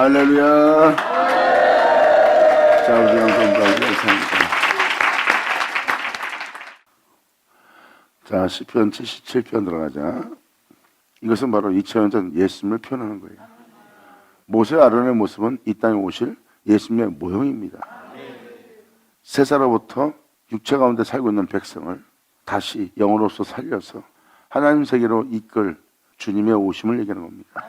할렐루야. 자, 우리 영광받기 감사합니다. 자, 시편 77편 들어가자. 이것은 바로 2000년 전 예수님을 표현하는 거예요. 모세와 아론의 모습은 이 땅에 오실 예수님의 모형입니다. 세사로부터 육체 가운데 살고 있는 백성을 다시 영으로서 살려서 하나님 세계로 이끌 주님의 오심을 얘기하는 겁니다.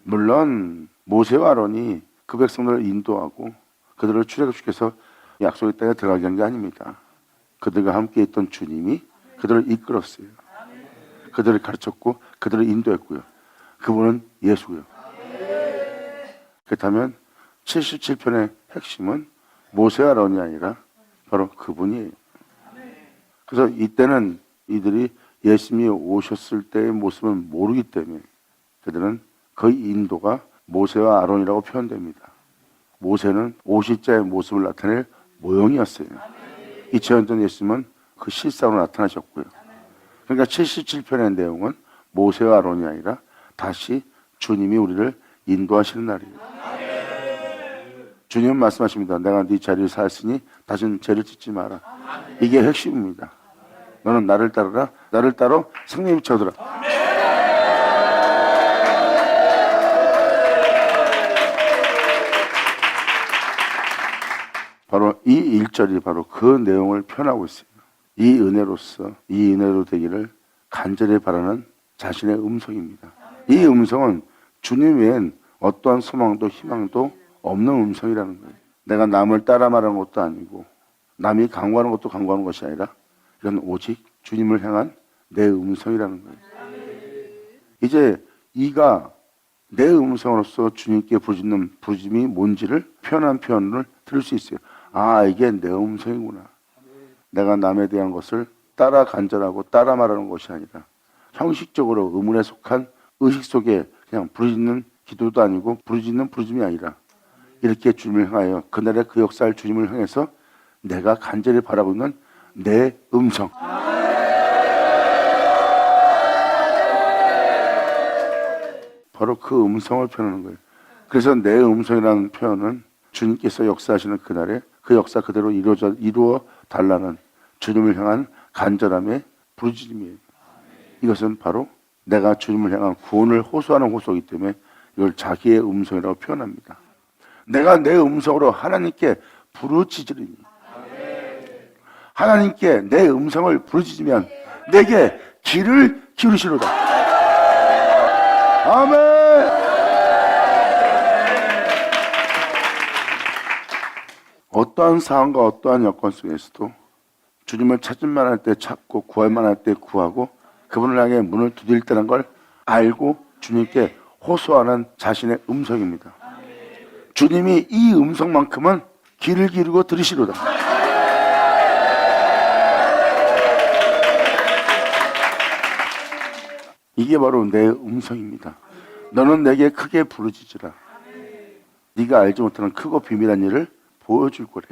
물론 모세와 아론이 그 백성들을 인도하고 그들을 출애굽시켜서 약속의 땅에 들어가게 한 게 아닙니다. 그들과 함께 있던 주님이 그들을 이끌었어요. 그들을 가르쳤고 그들을 인도했고요. 그분은 예수고요. 그렇다면 77편의 핵심은 모세와 아론이 아니라 바로 그분이에요. 그래서 이때는 이들이 예수님이 오셨을 때의 모습을 모르기 때문에 그들은 그 인도가 모세와 아론이라고 표현됩니다. 모세는 오실 자의 모습을 나타낼 모형이었어요. 2000년 전 예수님은 그 실상으로 나타나셨고요. 그러니까 77편의 내용은 모세와 아론이 아니라 다시 주님이 우리를 인도하시는 날이에요. 주님은 말씀하십니다. 내가 네 자리를 사했으니 다시는 죄를 짓지 마라. 이게 핵심입니다. 너는 나를 따르라. 나를 따라 생명이 쳐들어. 바로 이 1절이 바로 그 내용을 표현하고 있어요. 이 은혜로서 이 은혜로 되기를 간절히 바라는 자신의 음성입니다. 이 음성은 주님 외엔 어떠한 소망도 희망도 없는 음성이라는 거예요. 내가 남을 따라 말하는 것도 아니고 남이 강구하는 것도 강구하는 것이 아니라 이건 오직 주님을 향한 내 음성이라는 거예요. 이제 이가 내 음성으로서 주님께 부르짖는 부르짖음이 뭔지를 표현한 표현을 들을 수 있어요. 아, 이게 내 음성이구나. 내가 남에 대한 것을 따라 간절하고 따라 말하는 것이 아니라 형식적으로 의문에 속한 의식 속에 그냥 부르짖는 기도도 아니고 부르짖는 부르짖음이 아니라 이렇게 주님을 향하여 그날의 그 역사를 주님을 향해서 내가 간절히 바라고 있는 내 음성. 바로 그 음성을 표현하는 거예요. 그래서 내 음성이라는 표현은 주님께서 역사하시는 그날에 그 역사 그대로 이루어 달라는 주님을 향한 간절함의 부르짖음이에요. 이것은 바로 내가 주님을 향한 구원을 호소하는 호소이기 때문에 이걸 자기의 음성이라고 표현합니다. 내가 내 음성으로 하나님께 부르짖으리니 하나님께 내 음성을 부르짖으면 내게 귀를 기울이시로다. 아멘. 어떠한 상황과 어떠한 여건 속에서도 주님을 찾을만 할 때 찾고 구할만 할 때 구하고 그분을 향해 문을 두드릴 때라는 걸 알고 주님께 호소하는 자신의 음성입니다. 주님이 이 음성만큼은 귀를 기울이고 들으시로다. 이게 바로 내 음성입니다. 너는 내게 크게 부르짖으라. 네가 알지 못하는 크고 비밀한 일을 보여줄 거래.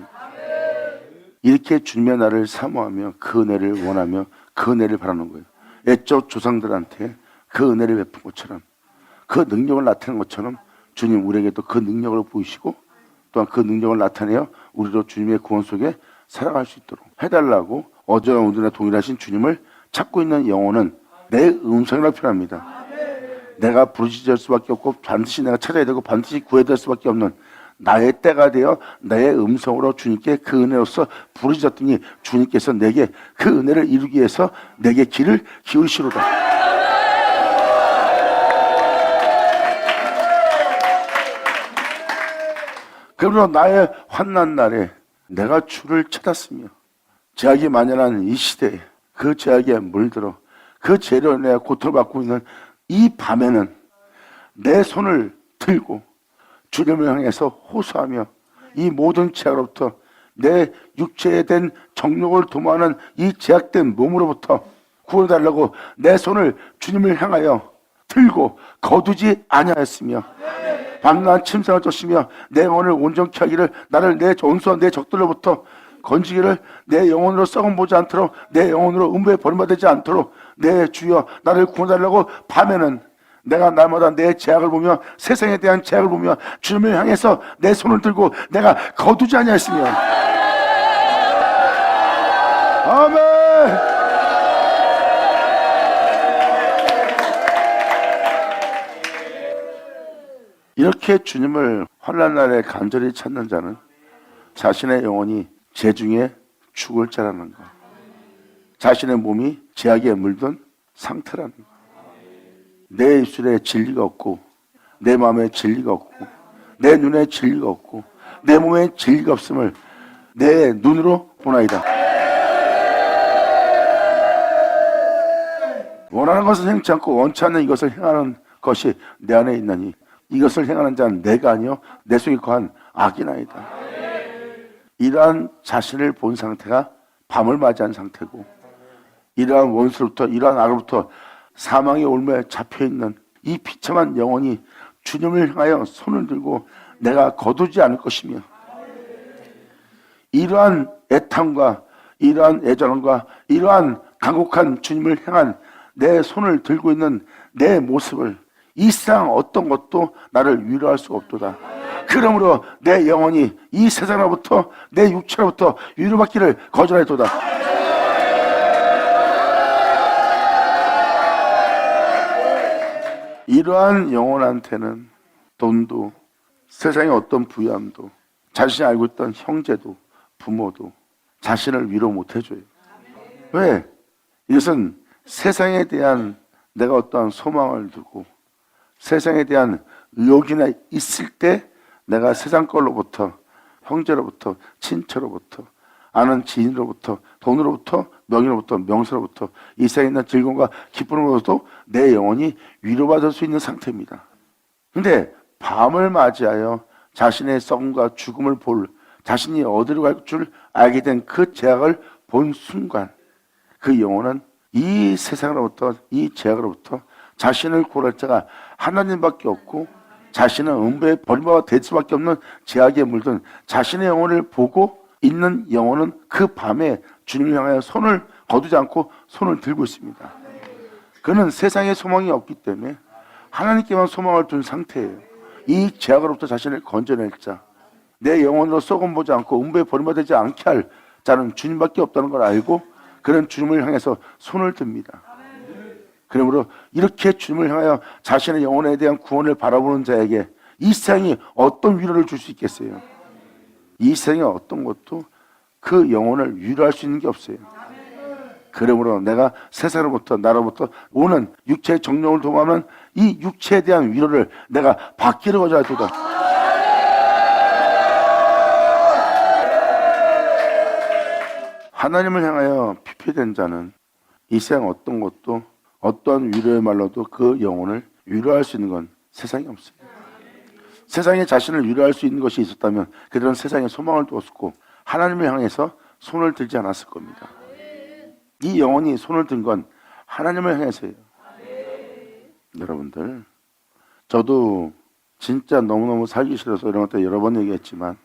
이렇게 주님의 나를 사모하며 그 은혜를 원하며 그 은혜를 바라는 거예요. 옛적 조상들한테 그 은혜를 베푼 것처럼 그 능력을 나타낸 것처럼 주님 우리에게도 그 능력을 보이시고 또한 그 능력을 나타내어 우리도 주님의 구원 속에 살아갈 수 있도록 해달라고 어제와 오늘과 동일하신 주님을 찾고 있는 영혼은 내 음성이라고 표현합니다. 내가 부르짖을 수밖에 없고 반드시 내가 찾아야 되고 반드시 구해야 될 수밖에 없는 나의 때가 되어 나의 음성으로 주님께 그 은혜로서 부르짖었더니 주님께서 내게 그 은혜를 이루기 위해서 내게 귀를 기울이시로다. 그러므로 나의 환난 날에 내가 주를 찾았으며 죄악이 만연한 이 시대에 그 죄악에 물들어 그 죄로 내가 고통을 받고 있는 이 밤에는 내 손을 들고 주님을 향해서 호소하며 이 모든 죄악으로부터 내 육체에 된 정욕을 도모하는 이 죄악된 몸으로부터 구원해달라고 내 손을 주님을 향하여 들고 거두지 아니하였으며 밤낮 침상을 쫓으며 내 영혼을 온전케 하기를 나를 내 원수와 내 적들로부터 건지기를 내 영혼으로 썩은 보지 않도록 내 영혼으로 음부에 버림받지 않도록 내 주여 나를 구원하려고 밤에는 내가 날마다 내 죄악을 보며 세상에 대한 죄악을 보며 주님을 향해서 내 손을 들고 내가 거두지 아니하였으며. 아멘. 이렇게 주님을 환난 날에 간절히 찾는 자는 자신의 영혼이 죄 중에 죽을 자라는 것, 자신의 몸이 죄악에 물든 상태라는 것, 내 입술에 진리가 없고 내 마음에 진리가 없고 내 눈에 진리가 없고 내 몸에 진리가 없음을 내 눈으로 보나이다. 원하는 것을 행치 않고 원치 않는 이것을 행하는 것이 내 안에 있나니 이것을 행하는 자는 내가 아니요 내 속에 거한 악이나이다. 이러한 자신을 본 상태가 밤을 맞이한 상태고, 이러한 원수로부터 이러한 악으로부터 사망의 올무에 잡혀있는 이 비참한 영혼이 주님을 향하여 손을 들고 내가 거두지 않을 것이며, 이러한 애탐과 이러한 애절함과 이러한 간곡한 주님을 향한 내 손을 들고 있는 내 모습을 이 세상 어떤 것도 나를 위로할 수가 없도다. 그러므로 내 영혼이 이 세상으로부터 내 육체로부터 위로받기를 거절하였도다. 이러한 영혼한테는 돈도 세상의 어떤 부유함도 자신이 알고 있던 형제도 부모도 자신을 위로 못 해줘요. 왜? 이것은 세상에 대한 내가 어떠한 소망을 두고 세상에 대한 의욕이나 있을 때 내가 세상 걸로부터, 형제로부터, 친처로부터, 아는 지인으로부터, 돈으로부터, 명예로부터, 명세로부터, 이 세상에 있는 즐거움과 기쁨으로부터 내 영혼이 위로받을 수 있는 상태입니다. 근데 밤을 맞이하여 자신의 썩음과 죽음을 볼, 자신이 어디로 갈 줄 알게 된 그 죄악을 본 순간 그 영혼은 이 세상으로부터, 이 죄악으로부터 자신을 구할 자가 하나님밖에 없고 자신은 음부에 버림받아 될 수밖에 없는 죄악에 물든 자신의 영혼을 보고 있는 영혼은 그 밤에 주님을 향하여 손을 거두지 않고 손을 들고 있습니다. 그는 세상에 소망이 없기 때문에 하나님께만 소망을 둔 상태예요. 이 죄악으로부터 자신을 건져낼 자, 내 영혼으로 썩음 보지 않고 음부에 버림받지 않게 할 자는 주님밖에 없다는 걸 알고 그는 주님을 향해서 손을 듭니다. 그러므로 이렇게 주님을 향하여 자신의 영혼에 대한 구원을 바라보는 자에게 이 세상이 어떤 위로를 줄 수 있겠어요? 이 세상의 어떤 것도 그 영혼을 위로할 수 있는 게 없어요. 그러므로 내가 세상으로부터 나로부터 오는 육체의 정령을 도모하면 이 육체에 대한 위로를 내가 받기를 거절하도다. 하나님을 향하여 피폐된 자는 이 세상 어떤 것도 어떤 위로의 말로도 그 영혼을 위로할 수 있는 건 세상에 없어요. 세상에 자신을 위로할 수 있는 것이 있었다면 그들은 세상에 소망을 두었고 하나님을 향해서 손을 들지 않았을 겁니다. 이 영혼이 손을 든 건 하나님을 향해서예요. 여러분들, 저도 진짜 너무너무 살기 싫어서 이런 것들 여러 번 얘기했지만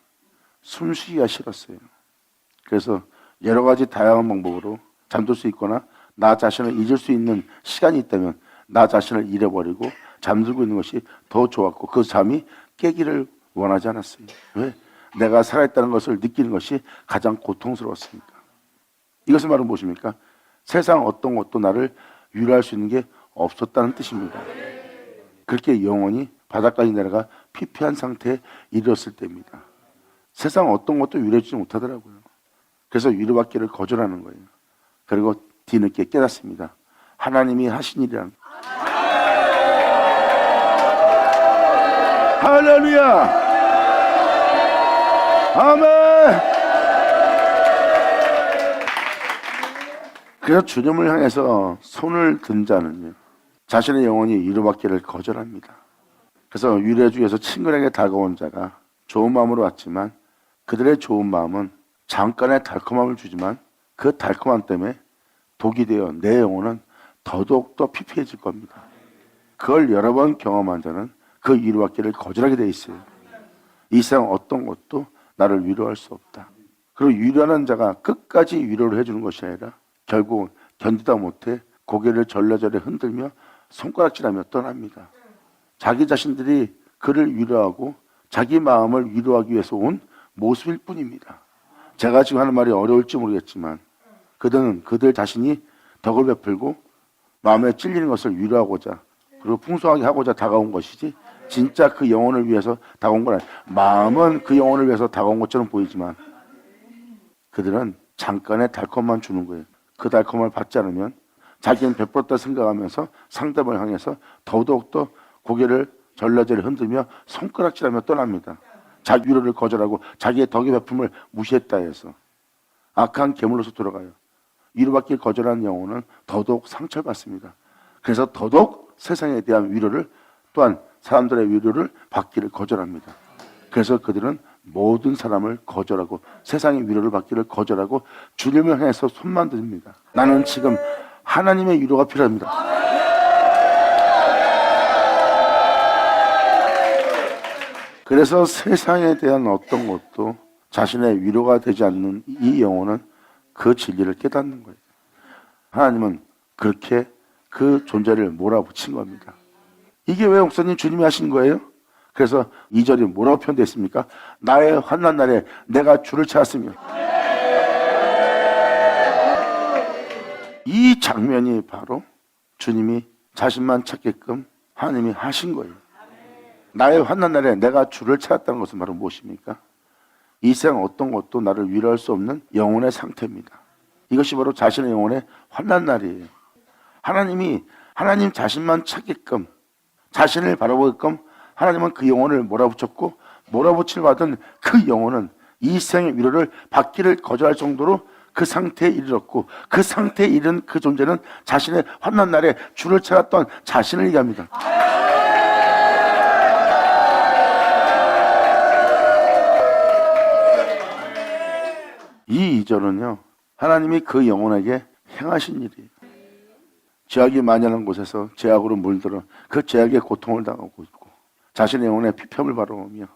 숨쉬기가 싫었어요. 그래서 여러 가지 다양한 방법으로 잠들 수 있거나 나 자신을 잊을 수 있는 시간이 있다면 나 자신을 잃어버리고 잠들고 있는 것이 더 좋았고 그 잠이 깨기를 원하지 않았어요. 왜? 내가 살아있다는 것을 느끼는 것이 가장 고통스러웠으니까. 이것을 말은 무엇입니까? 세상 어떤 것도 나를 위로할 수 있는 게 없었다는 뜻입니다. 그렇게 영혼이 바닥까지 내려가 피폐한 상태에 이르렀을 때입니다. 세상 어떤 것도 위로해주지 못하더라고요. 그래서 위로받기를 거절하는 거예요. 그리고 뒤늦게 깨닫습니다. 하나님이 하신 일이란. 할렐루야! 아멘! 그래서 주님을 향해서 손을 든 자는요, 자신의 영혼이 위로받기를 거절합니다. 그래서 위로해주기 위해서 친근하게 다가온 자가 좋은 마음으로 왔지만 그들의 좋은 마음은 잠깐의 달콤함을 주지만 그 달콤함 때문에 독이 되어 내 영혼은 더더욱 더 피폐해질 겁니다. 그걸 여러 번 경험한 자는 그 위로받기를 거절하게 돼 있어요. 이 세상 어떤 것도 나를 위로할 수 없다. 그리고 위로하는 자가 끝까지 위로를 해주는 것이 아니라 결국 견디다 못해 고개를 절레절레 흔들며 손가락질하며 떠납니다. 자기 자신들이 그를 위로하고 자기 마음을 위로하기 위해서 온 모습일 뿐입니다. 제가 지금 하는 말이 어려울지 모르겠지만 그들은 그들 자신이 덕을 베풀고 마음에 찔리는 것을 위로하고자 그리고 풍성하게 하고자 다가온 것이지 진짜 그 영혼을 위해서 다가온 건 아니에요. 마음은 그 영혼을 위해서 다가온 것처럼 보이지만 그들은 잠깐의 달콤만 주는 거예요. 그 달콤을 받지 않으면 자기는 베풀었다 생각하면서 상대방을 향해서 더더욱더 고개를 절레절레 흔들며 손가락질하며 떠납니다. 자기 위로를 거절하고 자기의 덕의 베품을 무시했다 해서 악한 괴물로서 돌아가요. 위로받기를 거절한 영혼은 더더욱 상처받습니다. 그래서 더더욱 세상에 대한 위로를 또한 사람들의 위로를 받기를 거절합니다. 그래서 그들은 모든 사람을 거절하고 세상의 위로를 받기를 거절하고 주님을 향해서 손만 듭니다. 나는 지금 하나님의 위로가 필요합니다. 그래서 세상에 대한 어떤 것도 자신의 위로가 되지 않는 이 영혼은 그 진리를 깨닫는 거예요. 하나님은 그렇게 그 존재를 몰아붙인 겁니다. 이게 왜 목사님 주님이 하신 거예요? 그래서 2절이 뭐라고 표현되어 있습니까? 나의 환난 날에 내가 주를 찾았으며. 이 장면이 바로 주님이 자신만 찾게끔 하나님이 하신 거예요. 나의 환난 날에 내가 주를 찾았다는 것은 바로 무엇입니까? 이 세상 어떤 것도 나를 위로할 수 없는 영혼의 상태입니다. 이것이 바로 자신의 영혼의 환난 날이에요. 하나님이 하나님 자신만 찾게끔 자신을 바라보게끔 하나님은 그 영혼을 몰아붙였고 몰아붙일 받은 그 영혼은 이 세상의 위로를 받기를 거절할 정도로 그 상태에 이르렀고 그 상태에 이른 그 존재는 자신의 환난 날에 주를 찾았던 자신을 얘기합니다. 이 2절은요 하나님이 그 영혼에게 행하신 일이에요. 죄악이 만연한 곳에서 죄악으로 물들어 그 죄악의 고통을 당하고 있고 자신의 영혼에 피폐함을 바라보며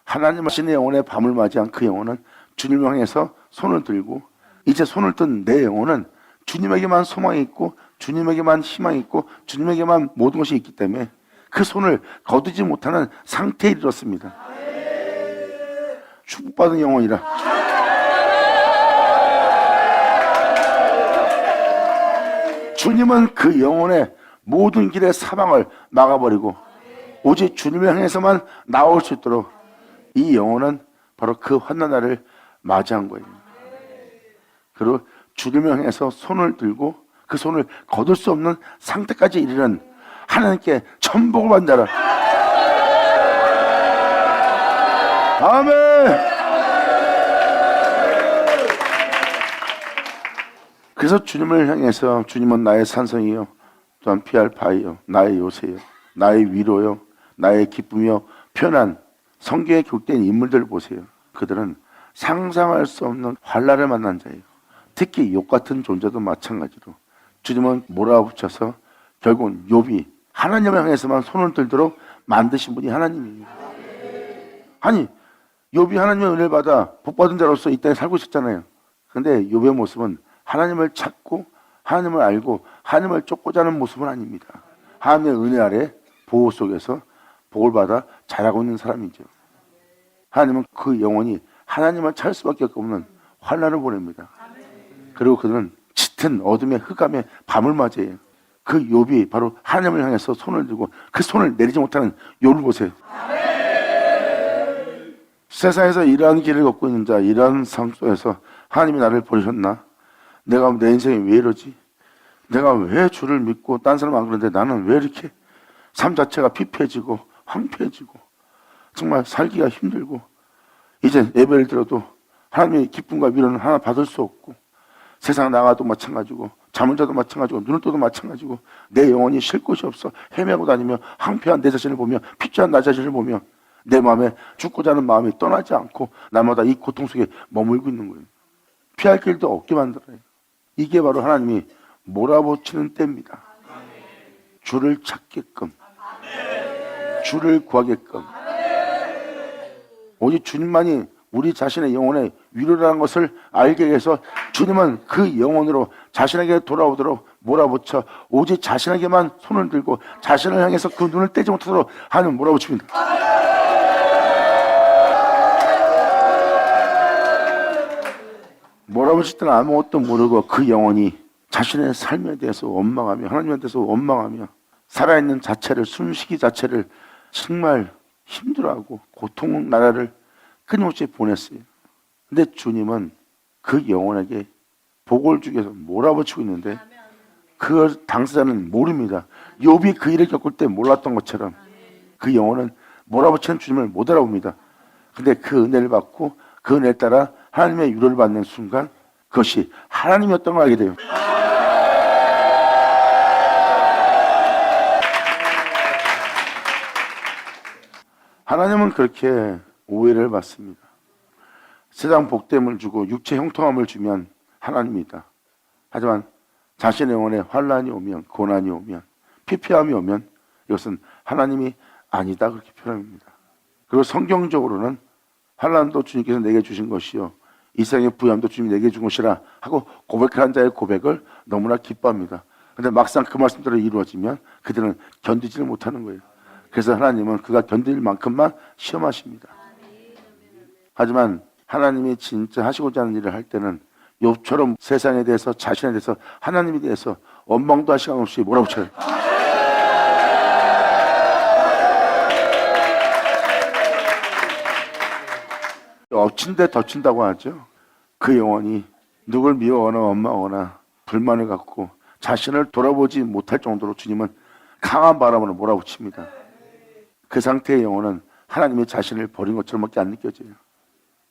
하나님 자신의 영혼에 밤을 맞이한 그 영혼은 주님을 향해서 손을 들고 이제 손을 든 내 영혼은 주님에게만 소망이 있고 주님에게만 희망이 있고 주님에게만 모든 것이 있기 때문에 그 손을 거두지 못하는 상태에 이르렀습니다. 축복받은 영혼이라 주님은 그 영혼의 모든 길의 사방을 막아버리고 오직 주님을 향해서만 나올 수 있도록 이 영혼은 바로 그 환난 날을 맞이한 거예요. 그리고 주님을 향해서 손을 들고 그 손을 거둘 수 없는 상태까지 이르는 하나님께 천복을 받는다라. 아멘. 그래서 주님을 향해서 주님은 나의 산성이요 또한 피할 바위요 나의 요새요 나의 위로요 나의 기쁨이요 편안 성경에 기록된 인물들을 보세요. 그들은 상상할 수 없는 환난을 만난 자예요. 특히 욥 같은 존재도 마찬가지로 주님은 몰아붙여서 결국은 욥이 하나님을 향해서만 손을 들도록 만드신 분이 하나님이에요. 아니 욥이 하나님의 은혜를 받아 복받은 자로서 이 땅에 살고 있었잖아요. 그런데 욥의 모습은 하나님을 찾고 하나님을 알고 하나님을 쫓고자 하는 모습은 아닙니다. 하나님의 은혜 아래 보호 속에서 복을 받아 자라고 있는 사람이죠. 하나님은 그 영혼이 하나님을 찾을 수밖에 없는 환난을 보냅니다. 그리고 그들은 짙은 어둠의 흑암의 밤을 맞이해요. 그 욥이 바로 하나님을 향해서 손을 들고 그 손을 내리지 못하는 욥을 보세요. 세상에서 이러한 길을 걷고 있는 자, 이러한 삶 속에서 하나님이 나를 버리셨나? 내가 내 인생이 왜 이러지? 내가 왜 주를 믿고 딴 사람 안 그러는데 나는 왜 이렇게 삶 자체가 피폐해지고 황폐해지고 정말 살기가 힘들고 이제 예배를 들어도 하나님의 기쁨과 위로는 하나 받을 수 없고 세상 나가도 마찬가지고 잠을 자도 마찬가지고 눈을 떠도 마찬가지고 내 영혼이 쉴 곳이 없어 헤매고 다니며 황폐한 내 자신을 보며 피폐한 나 자신을 보며 내 마음에 죽고자 하는 마음이 떠나지 않고 날마다 이 고통 속에 머물고 있는 거예요. 피할 길도 없게 만들어요. 이게 바로 하나님이 몰아붙이는 때입니다. 주를 찾게끔 주를 구하게끔 오직 주님만이 우리 자신의 영혼의 위로라는 것을 알게 해서 주님은 그 영혼으로 자신에게 돌아오도록 몰아붙여 오직 자신에게만 손을 들고 자신을 향해서 그 눈을 떼지 못하도록 하나님 몰아붙입니다. 몰아붙일 때는 아무것도 모르고 그 영혼이 자신의 삶에 대해서 원망하며 하나님에 대해서 원망하며 살아있는 자체를 숨쉬기 자체를 정말 힘들어하고 고통 나라를 끊임없이 보냈어요. 근데 주님은 그 영혼에게 복을 주기 위해서 몰아붙이고 있는데 그 당사자는 모릅니다. 욥이 그 일을 겪을 때 몰랐던 것처럼 그 영혼은 몰아붙이는 주님을 못 알아봅니다. 근데 그 은혜를 받고 그 은혜에 따라 하나님의 위로를 받는 순간 그것이 하나님이었던 걸 알게 돼요. 하나님은 그렇게 오해를 받습니다. 세상 복됨을 주고 육체 형통함을 주면 하나님이다. 하지만 자신의 영혼에 환난이 오면 고난이 오면 피폐함이 오면 이것은 하나님이 아니다 그렇게 표현합니다. 그리고 성경적으로는 환난도 주님께서 내게 주신 것이요 이 세상의 부함도 주님이 내게 준 것이라 하고 고백한 자의 고백을 너무나 기뻐합니다. 그런데 막상 그 말씀대로 이루어지면 그들은 견디지를 못하는 거예요. 그래서 하나님은 그가 견딜 만큼만 시험하십니다. 하지만 하나님이 진짜 하시고자 하는 일을 할 때는 욥처럼 세상에 대해서 자신에 대해서 하나님에 대해서 원망도 할 시간 없이 몰아붙여요. 엎친 데 덮친다고 하죠. 그 영혼이 누굴 미워하거나 원망하거나 불만을 갖고 자신을 돌아보지 못할 정도로 주님은 강한 바람으로 몰아붙입니다. 그 상태의 영혼은 하나님이 자신을 버린 것처럼밖에 안 느껴져요.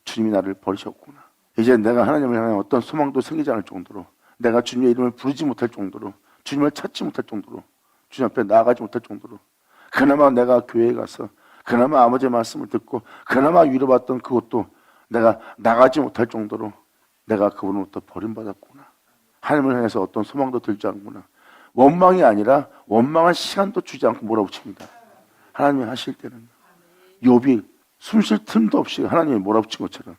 주님이 나를 버리셨구나. 이제 내가 하나님을 향해 어떤 소망도 생기지 않을 정도로 내가 주님의 이름을 부르지 못할 정도로 주님을 찾지 못할 정도로 주님 앞에 나아가지 못할 정도로 그나마 내가 교회에 가서 그나마 아버지의 말씀을 듣고 그나마 위로받던 그것도 내가 나가지 못할 정도로 내가 그분으로부터 버림받았구나. 하나님을 향해서 어떤 소망도 들지 않구나. 원망이 아니라 원망할 시간도 주지 않고 몰아붙입니다. 하나님이 하실 때는 욥이 숨 쉴 틈도 없이 하나님이 몰아붙인 것처럼.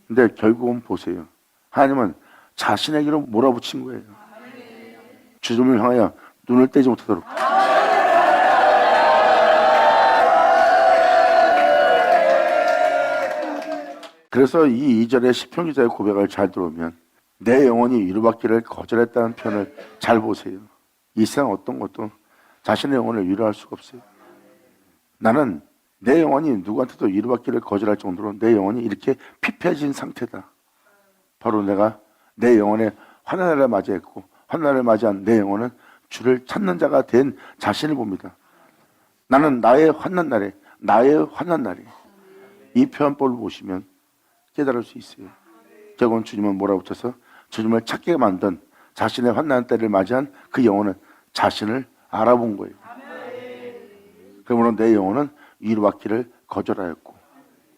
근데 결국은 보세요. 하나님은 자신에게로 몰아붙인 거예요. 주님을 향하여 눈을 떼지 못하도록. 그래서 이 2절의 시편 기자의 고백을 잘 들어오면 내 영혼이 위로받기를 거절했다는 표현을 잘 보세요. 이 세상 어떤 것도 자신의 영혼을 위로할 수가 없어요. 나는 내 영혼이 누구한테도 위로받기를 거절할 정도로 내 영혼이 이렇게 피폐해진 상태다. 바로 내가 내 영혼에 환난을 맞이했고 환난을 맞이한 내 영혼은 주를 찾는 자가 된 자신을 봅니다. 나는 나의 환난 날에 이 표현법을 보시면 깨달을 수 있어요. 결국은 주님은 몰아붙여서 주님을 찾게 만든 자신의 환난 때를 맞이한 그 영혼은 자신을 알아본 거예요. 그러므로 내 영혼은 위로받기를 거절하였고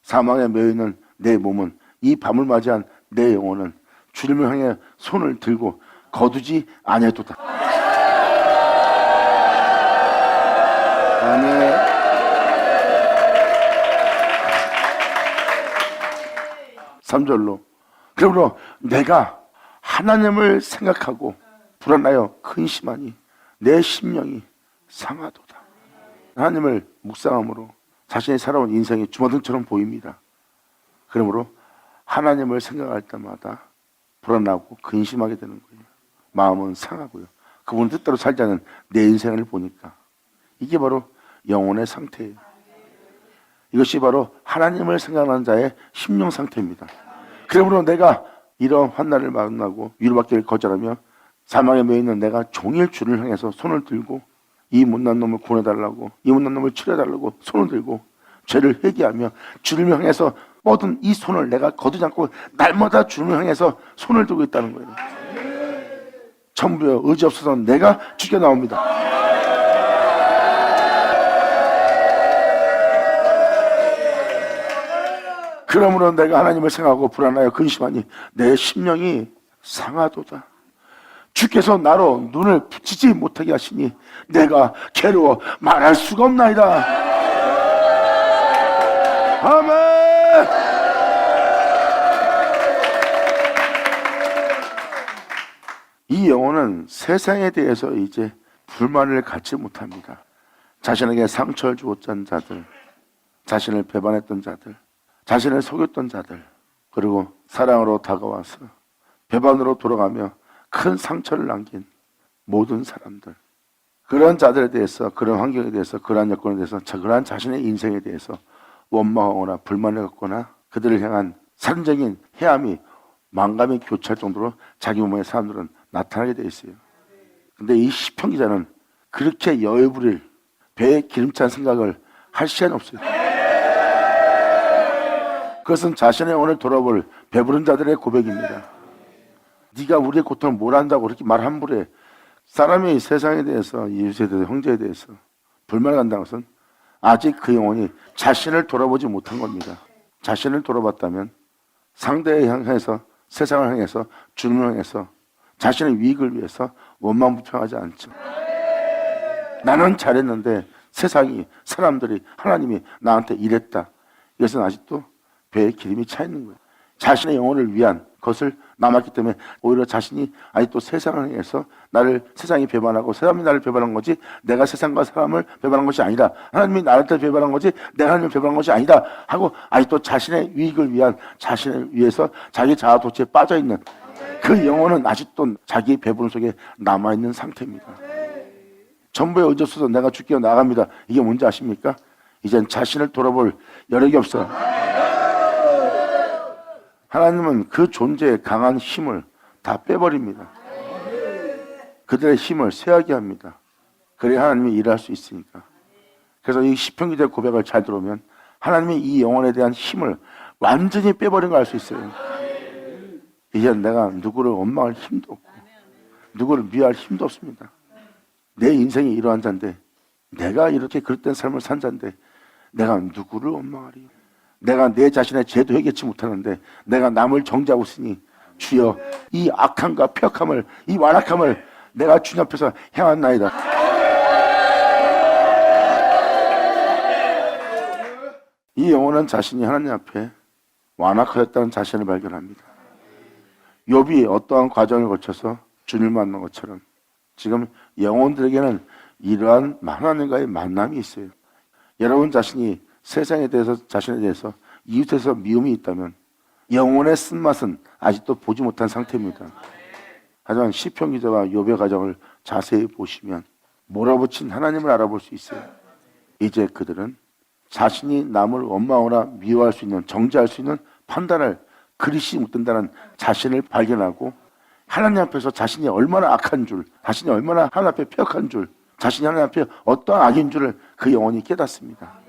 사망에 매여있는 내 몸은 이 밤을 맞이한 내 영혼은 주님을 향해 손을 들고 거두지 아니하도다. 아멘. 삼절로 그러므로 내가 하나님을 생각하고 불안하여 근심하니 내 심령이 상하도다. 하나님을 묵상함으로 자신이 살아온 인생이 주마등처럼 보입니다. 그러므로 하나님을 생각할 때마다 불안하고 근심하게 되는 거예요. 마음은 상하고요. 그분 뜻대로 살지 않은 내 인생을 보니까 이게 바로 영혼의 상태예요. 이것이 바로 하나님을 생각하는 자의 심령 상태입니다. 그러므로 내가 이런 환난을 만나고 위로받기를 거절하며 사망에 매여있는 내가 종일 주를 향해서 손을 들고 이 못난 놈을 구원해달라고 이 못난 놈을 치료해달라고 손을 들고 죄를 회개하며 주를 향해서 뻗은 이 손을 내가 거두지 않고 날마다 주를 향해서 손을 들고 있다는 거예요. 천부여 의지 없어서 내가 죽여 나옵니다. 그러므로 내가 하나님을 생각하고 불안하여 근심하니 내 심령이 상하도다. 주께서 나로 눈을 붙이지 못하게 하시니 내가 괴로워 말할 수가 없나이다. 아멘. 이 이 영혼은 세상에 대해서 이제 불만을 갖지 못합니다. 자신에게 상처를 주었던 자들, 자신을 배반했던 자들, 자신을 속였던 자들, 그리고 사랑으로 다가와서 배반으로 돌아가며 큰 상처를 남긴 모든 사람들, 그런 자들에 대해서, 그런 환경에 대해서, 그러한 여건에 대해서, 그러한 자신의 인생에 대해서 원망하거나 불만을 갖거나 그들을 향한 산적인 해함이 만감이 교차할 정도로 자기 몸의 사람들은 나타나게 되어 있어요. 근데 이 시편 기자는 그렇게 여유 부릴 배에 기름찬 생각을 할 시간이 없어요. 그것은 자신의 영혼을 돌아볼 배부른 자들의 고백입니다. 네가 우리의 고통을 뭘 안다고 그렇게 말 함부로 해. 사람이 세상에 대해서, 이웃에 대해서, 형제에 대해서 불만을 간다는 것은 아직 그 영혼이 자신을 돌아보지 못한 겁니다. 자신을 돌아봤다면 상대에 향해서, 세상을 향해서, 주님을 향해서 자신의 유익을 위해서 원망불평하지 않죠. 나는 잘했는데 세상이, 사람들이, 하나님이 나한테 이랬다. 이것은 아직도 배에 기름이 차 있는 거예요. 자신의 영혼을 위한 것을 남았기 때문에 오히려 자신이 아직도 세상을 향해서 나를 세상이 배반하고 사람이 나를 배반한 거지 내가 세상과 사람을 배반한 것이 아니다. 하나님이 나를 배반한 거지 내가 하나님을 배반한 것이 아니다 하고 아직도 자신의 유익을 위한, 자신을 위해서 자기 자아 도취에 빠져있는 그 영혼은 아직도 자기 배분 속에 남아있는 상태입니다. 전부에 의지없어서 내가 죽기로 나갑니다. 이게 뭔지 아십니까? 이젠 자신을 돌아볼 여력이 없어. 하나님은 그 존재의 강한 힘을 다 빼버립니다. 그들의 힘을 쇠하게 합니다. 그래야 하나님이 일할 수 있으니까. 그래서 이 시편 기자의 고백을 잘 들어오면 하나님이 이 영혼에 대한 힘을 완전히 빼버린 걸 알 수 있어요. 이제 내가 누구를 원망할 힘도 없고 누구를 미워할 힘도 없습니다. 내 인생이 이러한 자인데, 내가 이렇게 그릇된 삶을 산 자인데 내가 누구를 원망하리? 내가 내 자신의 죄도 해결치 못하는데 내가 남을 정죄하고 있으니 주여 이 악함과 폐역함을, 이 완악함을 내가 주님 앞에서 행한나이다. 이 영혼은 자신이 하나님 앞에 완악하였다는 자신을 발견합니다. 욥이 어떠한 과정을 거쳐서 주님을 만난 것처럼 지금 영혼들에게는 이러한 하나님과의 만남이 있어요. 여러분 자신이 세상에 대해서, 자신에 대해서, 이웃에서 미움이 있다면 영혼의 쓴맛은 아직도 보지 못한 상태입니다. 하지만 시편 기자와 욥의 과정을 자세히 보시면 몰아붙인 하나님을 알아볼 수 있어요. 이제 그들은 자신이 남을 원망하거나 미워할 수 있는, 정죄할 수 있는 판단을 그릇이 못된다는 자신을 발견하고 하나님 앞에서 자신이 얼마나 악한 줄, 자신이 얼마나 하나님 앞에 폐역한 줄, 자신이 하나님 앞에 어떠한 악인 줄을 그 영혼이 깨닫습니다.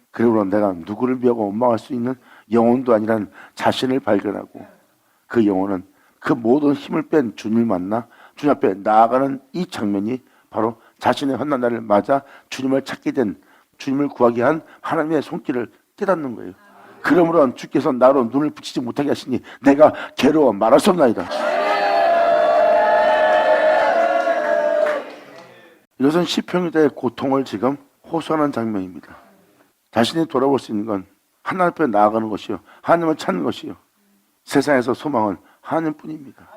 그리고 내가 누구를 미워하고 원망할 수 있는 영혼도 아니라는 자신을 발견하고 그 영혼은 그 모든 힘을 뺀 주님을 만나 주님 앞에 나아가는 이 장면이 바로 자신의 험난 날을 맞아 주님을 찾게 된, 주님을 구하게 한 하나님의 손길을 깨닫는 거예요. 그러므로 주께서 나로 눈을 붙이지 못하게 하시니 내가 괴로워 말할 수 없나이다. 이것은 시편 기자의 고통을 지금 호소하는 장면입니다. 자신이 돌아볼 수 있는 건 하나님 앞에 나아가는 것이요, 하나님을 찾는 것이요, 세상에서 소망은 하나님뿐입니다.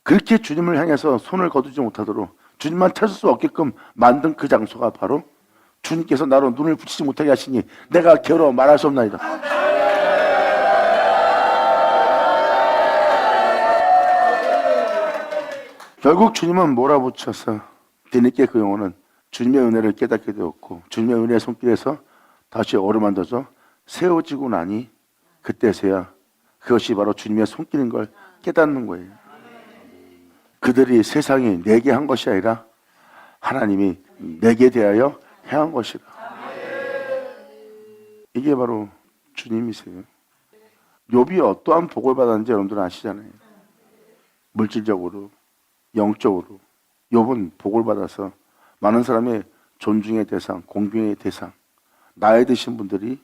그렇게 주님을 향해서 손을 거두지 못하도록 주님만 찾을 수 없게끔 만든 그 장소가 바로 주님께서 나로 눈을 붙이지 못하게 하시니 내가 괴로워 말할 수 없나이다. 결국 주님은 몰아붙여서 뒤늦게 그 영혼은 주님의 은혜를 깨닫게 되었고 주님의 은혜의 손길에서 다시 어루만져서 세워지고 나니 그때서야 그것이 바로 주님의 손길인 걸 깨닫는 거예요. 그들이 세상이 내게 한 것이 아니라 하나님이 내게 대하여 행한 것이라. 이게 바로 주님이세요. 욥이 어떠한 복을 받았는지 여러분들은 아시잖아요. 물질적으로, 영적으로 욥은 복을 받아서 많은 사람의 존중의 대상, 공경의 대상, 나이 드신 분들이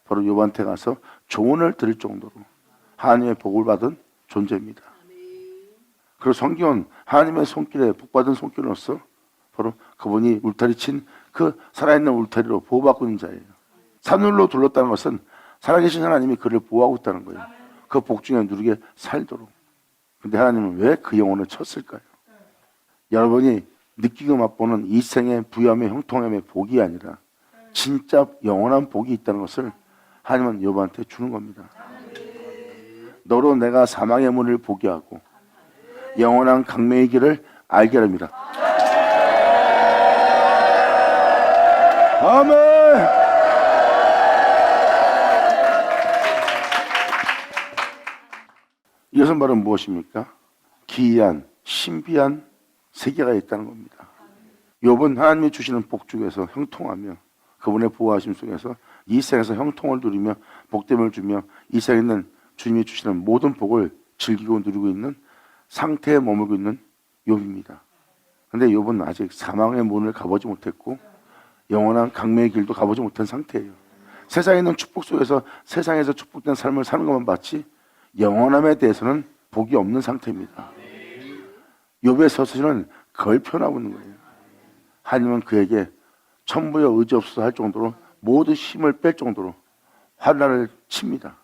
바로 욥한테 가서 조언을 드릴 정도로 하나님의 복을 받은 존재입니다. 그리고 성경은 하나님의 손길에 복받은 손길로서 바로 그분이 울타리 친 그 살아있는 울타리로 보호받고 있는 자예요. 산울로 둘렀다는 것은 살아계신 하나님이 그를 보호하고 있다는 거예요. 그 복 중에 누리게 살도록. 근데 하나님은 왜 그 영혼을 쳤을까요? 여러분이 느끼고 맛보는 이 생의 부염의 형통함의 복이 아니라 진짜 영원한 복이 있다는 것을 하나님은 욥한테 주는 겁니다. 너로 내가 사망의 문을 보게 하고 영원한 강매의 길을 알게 합니다. 아멘. 이것은 바로 무엇입니까? 기이한 신비한 세계가 있다는 겁니다. 욥은 하나님이 주시는 복 중에서 형통하며 그분의 보호하심 속에서 이 세상에서 형통을 누리며 복됨을 주며 이 세상에 있는 주님이 주시는 모든 복을 즐기고 누리고 있는 상태에 머물고 있는 욥입니다. 그런데 욥은 아직 사망의 문을 가보지 못했고 영원한 강매의 길도 가보지 못한 상태예요. 세상에 있는 축복 속에서 세상에서 축복된 삶을 사는 것만 봤지 영원함에 대해서는 복이 없는 상태입니다. 욥의 서신은 그걸 표현하고 있는 거예요. 하나님은 그에게 천부여 의지 없어서 할 정도로 모든 힘을 뺄 정도로 환난을 칩니다.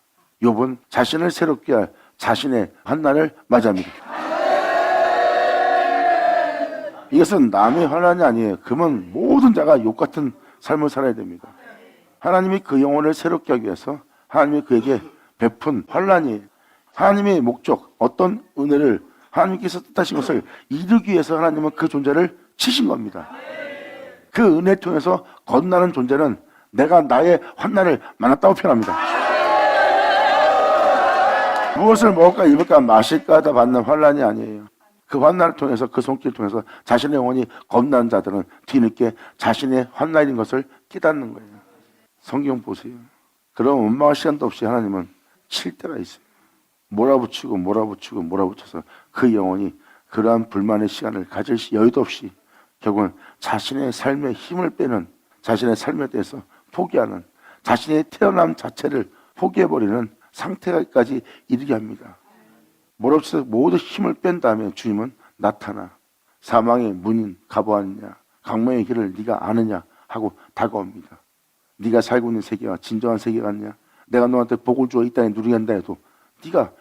욥은 자신을 새롭게 할 자신의 환난을 맞이합니다. 이것은 남의 환난이 아니에요. 그러면 모든 자가 욥 같은 삶을 살아야 됩니다. 하나님이 그 영혼을 새롭게 하기 위해서 하나님이 그에게 베푼 환난이에요. 하나님의 목적, 어떤 은혜를 하나님께서 뜻하신 것을 이루기 위해서 하나님은 그 존재를 치신 겁니다. 그 은혜 통해서 건너는 존재는 내가 나의 환난을 만났다고 표현합니다. 무엇을 먹을까 입을까 마실까 하다 받는 환난이 아니에요. 그 환난을 통해서 그 손길을 통해서 자신의 영혼이 겁나는 자들은 뒤늦게 자신의 환난인 것을 깨닫는 거예요. 성경 보세요. 그럼 원망할 시간도 없이 하나님은 칠 때가 있어요. 몰아붙여서 그 영혼이 그러한 불만의 시간을 가질 여유도 없이 결국은 자신의 삶에 힘을 빼는, 자신의 삶에 대해서 포기하는, 자신의 태어남 자체를 포기해버리는 상태까지 이르게 합니다. 몰아붙여서 모든 힘을 뺀 다음에 주님은 나타나 사망의 문인 가보았느냐, 강명의 길을 네가 아느냐 하고 다가옵니다. 네가 살고 있는 세계가 진정한 세계가 아니냐, 내가 너한테 복을 주어 이 땅에 누리게 한다 해도 네가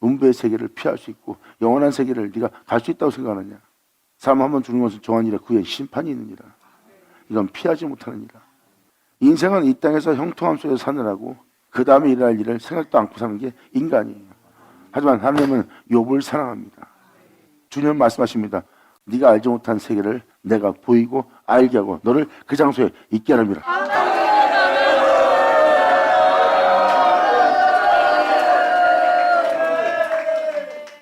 음부의 세계를 피할 수 있고 영원한 세계를 네가 갈 수 있다고 생각하느냐. 사람 한번 죽는 것은 정한이라 그의 심판이 있느니라. 이건 피하지 못하는 일이라. 인생은 이 땅에서 형통함 속에서 사느라고 그 다음에 일어날 일을 생각도 않고 사는 게 인간이에요. 하지만 하나님은 욥을 사랑합니다. 주님은 말씀하십니다. 네가 알지 못한 세계를 내가 보이고 알게 하고 너를 그 장소에 있게 하랍니다.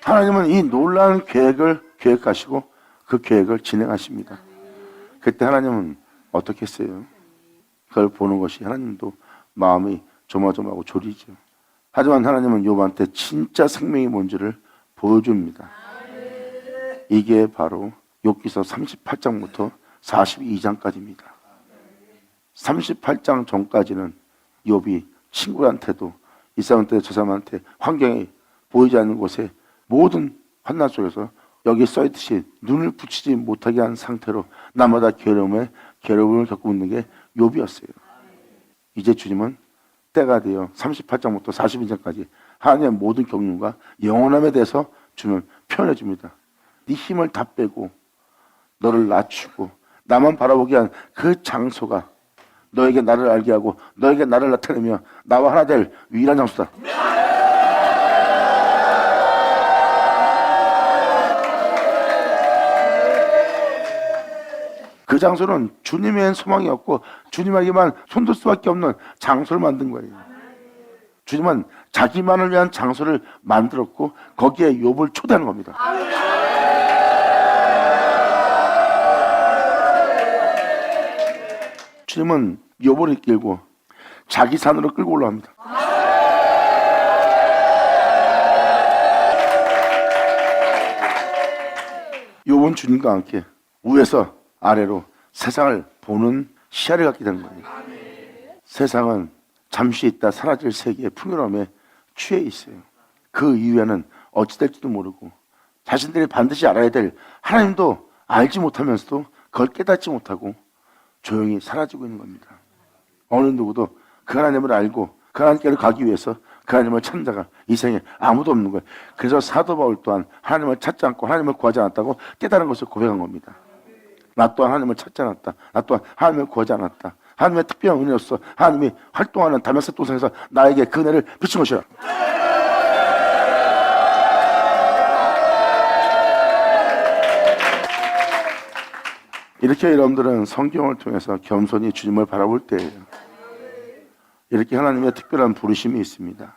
하나님은 이 놀라운 계획을 계획하시고 그 계획을 진행하십니다. 그때 하나님은 어떻게 했어요? 그걸 보는 것이 하나님도 마음이 조마조마하고 졸이죠. 하지만 하나님은 욥한테 진짜 생명이 뭔지를 보여줍니다. 이게 바로 욥기서 38장부터 42장까지입니다. 38장 전까지는 욥이 친구한테도 이 사람한테 저 사람한테 환경이 보이지 않는 곳에 모든 환난 속에서 여기 써있듯이 눈을 붙이지 못하게 한 상태로 나마다 괴로움을 겪고 있는 게 욥이었어요. 이제 주님은 때가 되어 38장부터 42장까지 하나님의 모든 경륜과 영원함에 대해서 주님은 표현해 줍니다. 네 힘을 다 빼고 너를 낮추고 나만 바라보게 한 그 장소가 너에게 나를 알게 하고 너에게 나를 나타내며 나와 하나 될 유일한 장소다. 그 장소는 주님의 소망이 없고 주님에게만 손들 수밖에 없는 장소를 만든 거예요. 주님은 자기만을 위한 장소를 만들었고 거기에 욥을 초대하는 겁니다. 주님은 욥을 이끌고 자기 산으로 끌고 올라갑니다. 욥은 주님과 함께 위에서 아래로 세상을 보는 시야를 갖게 되는 거예요. 세상은 잠시 있다 사라질 세계의 풍요로움에 취해 있어요. 그 이후에는 어찌 될지도 모르고 자신들이 반드시 알아야 될 하나님도 알지 못하면서도 그걸 깨닫지 못하고 조용히 사라지고 있는 겁니다. 어느 누구도 그 하나님을 알고 그 하나님께로 가기 위해서 그 하나님을 찾는 자가 이 세상에 아무도 없는 거예요. 그래서 사도 바울 또한 하나님을 찾지 않고 하나님을 구하지 않았다고 깨달은 것을 고백한 겁니다. 나 또한 하나님을 찾지 않았다. 나 또한 하나님을 구하지 않았다. 하나님의 특별한 은혜로서 하나님이 활동하는 다메섹 동산에서 나에게 그 은혜를 비친 것이라. 이렇게 여러분들은 성경을 통해서 겸손히 주님을 바라볼 때예요. 이렇게 하나님의 특별한 부르심이 있습니다.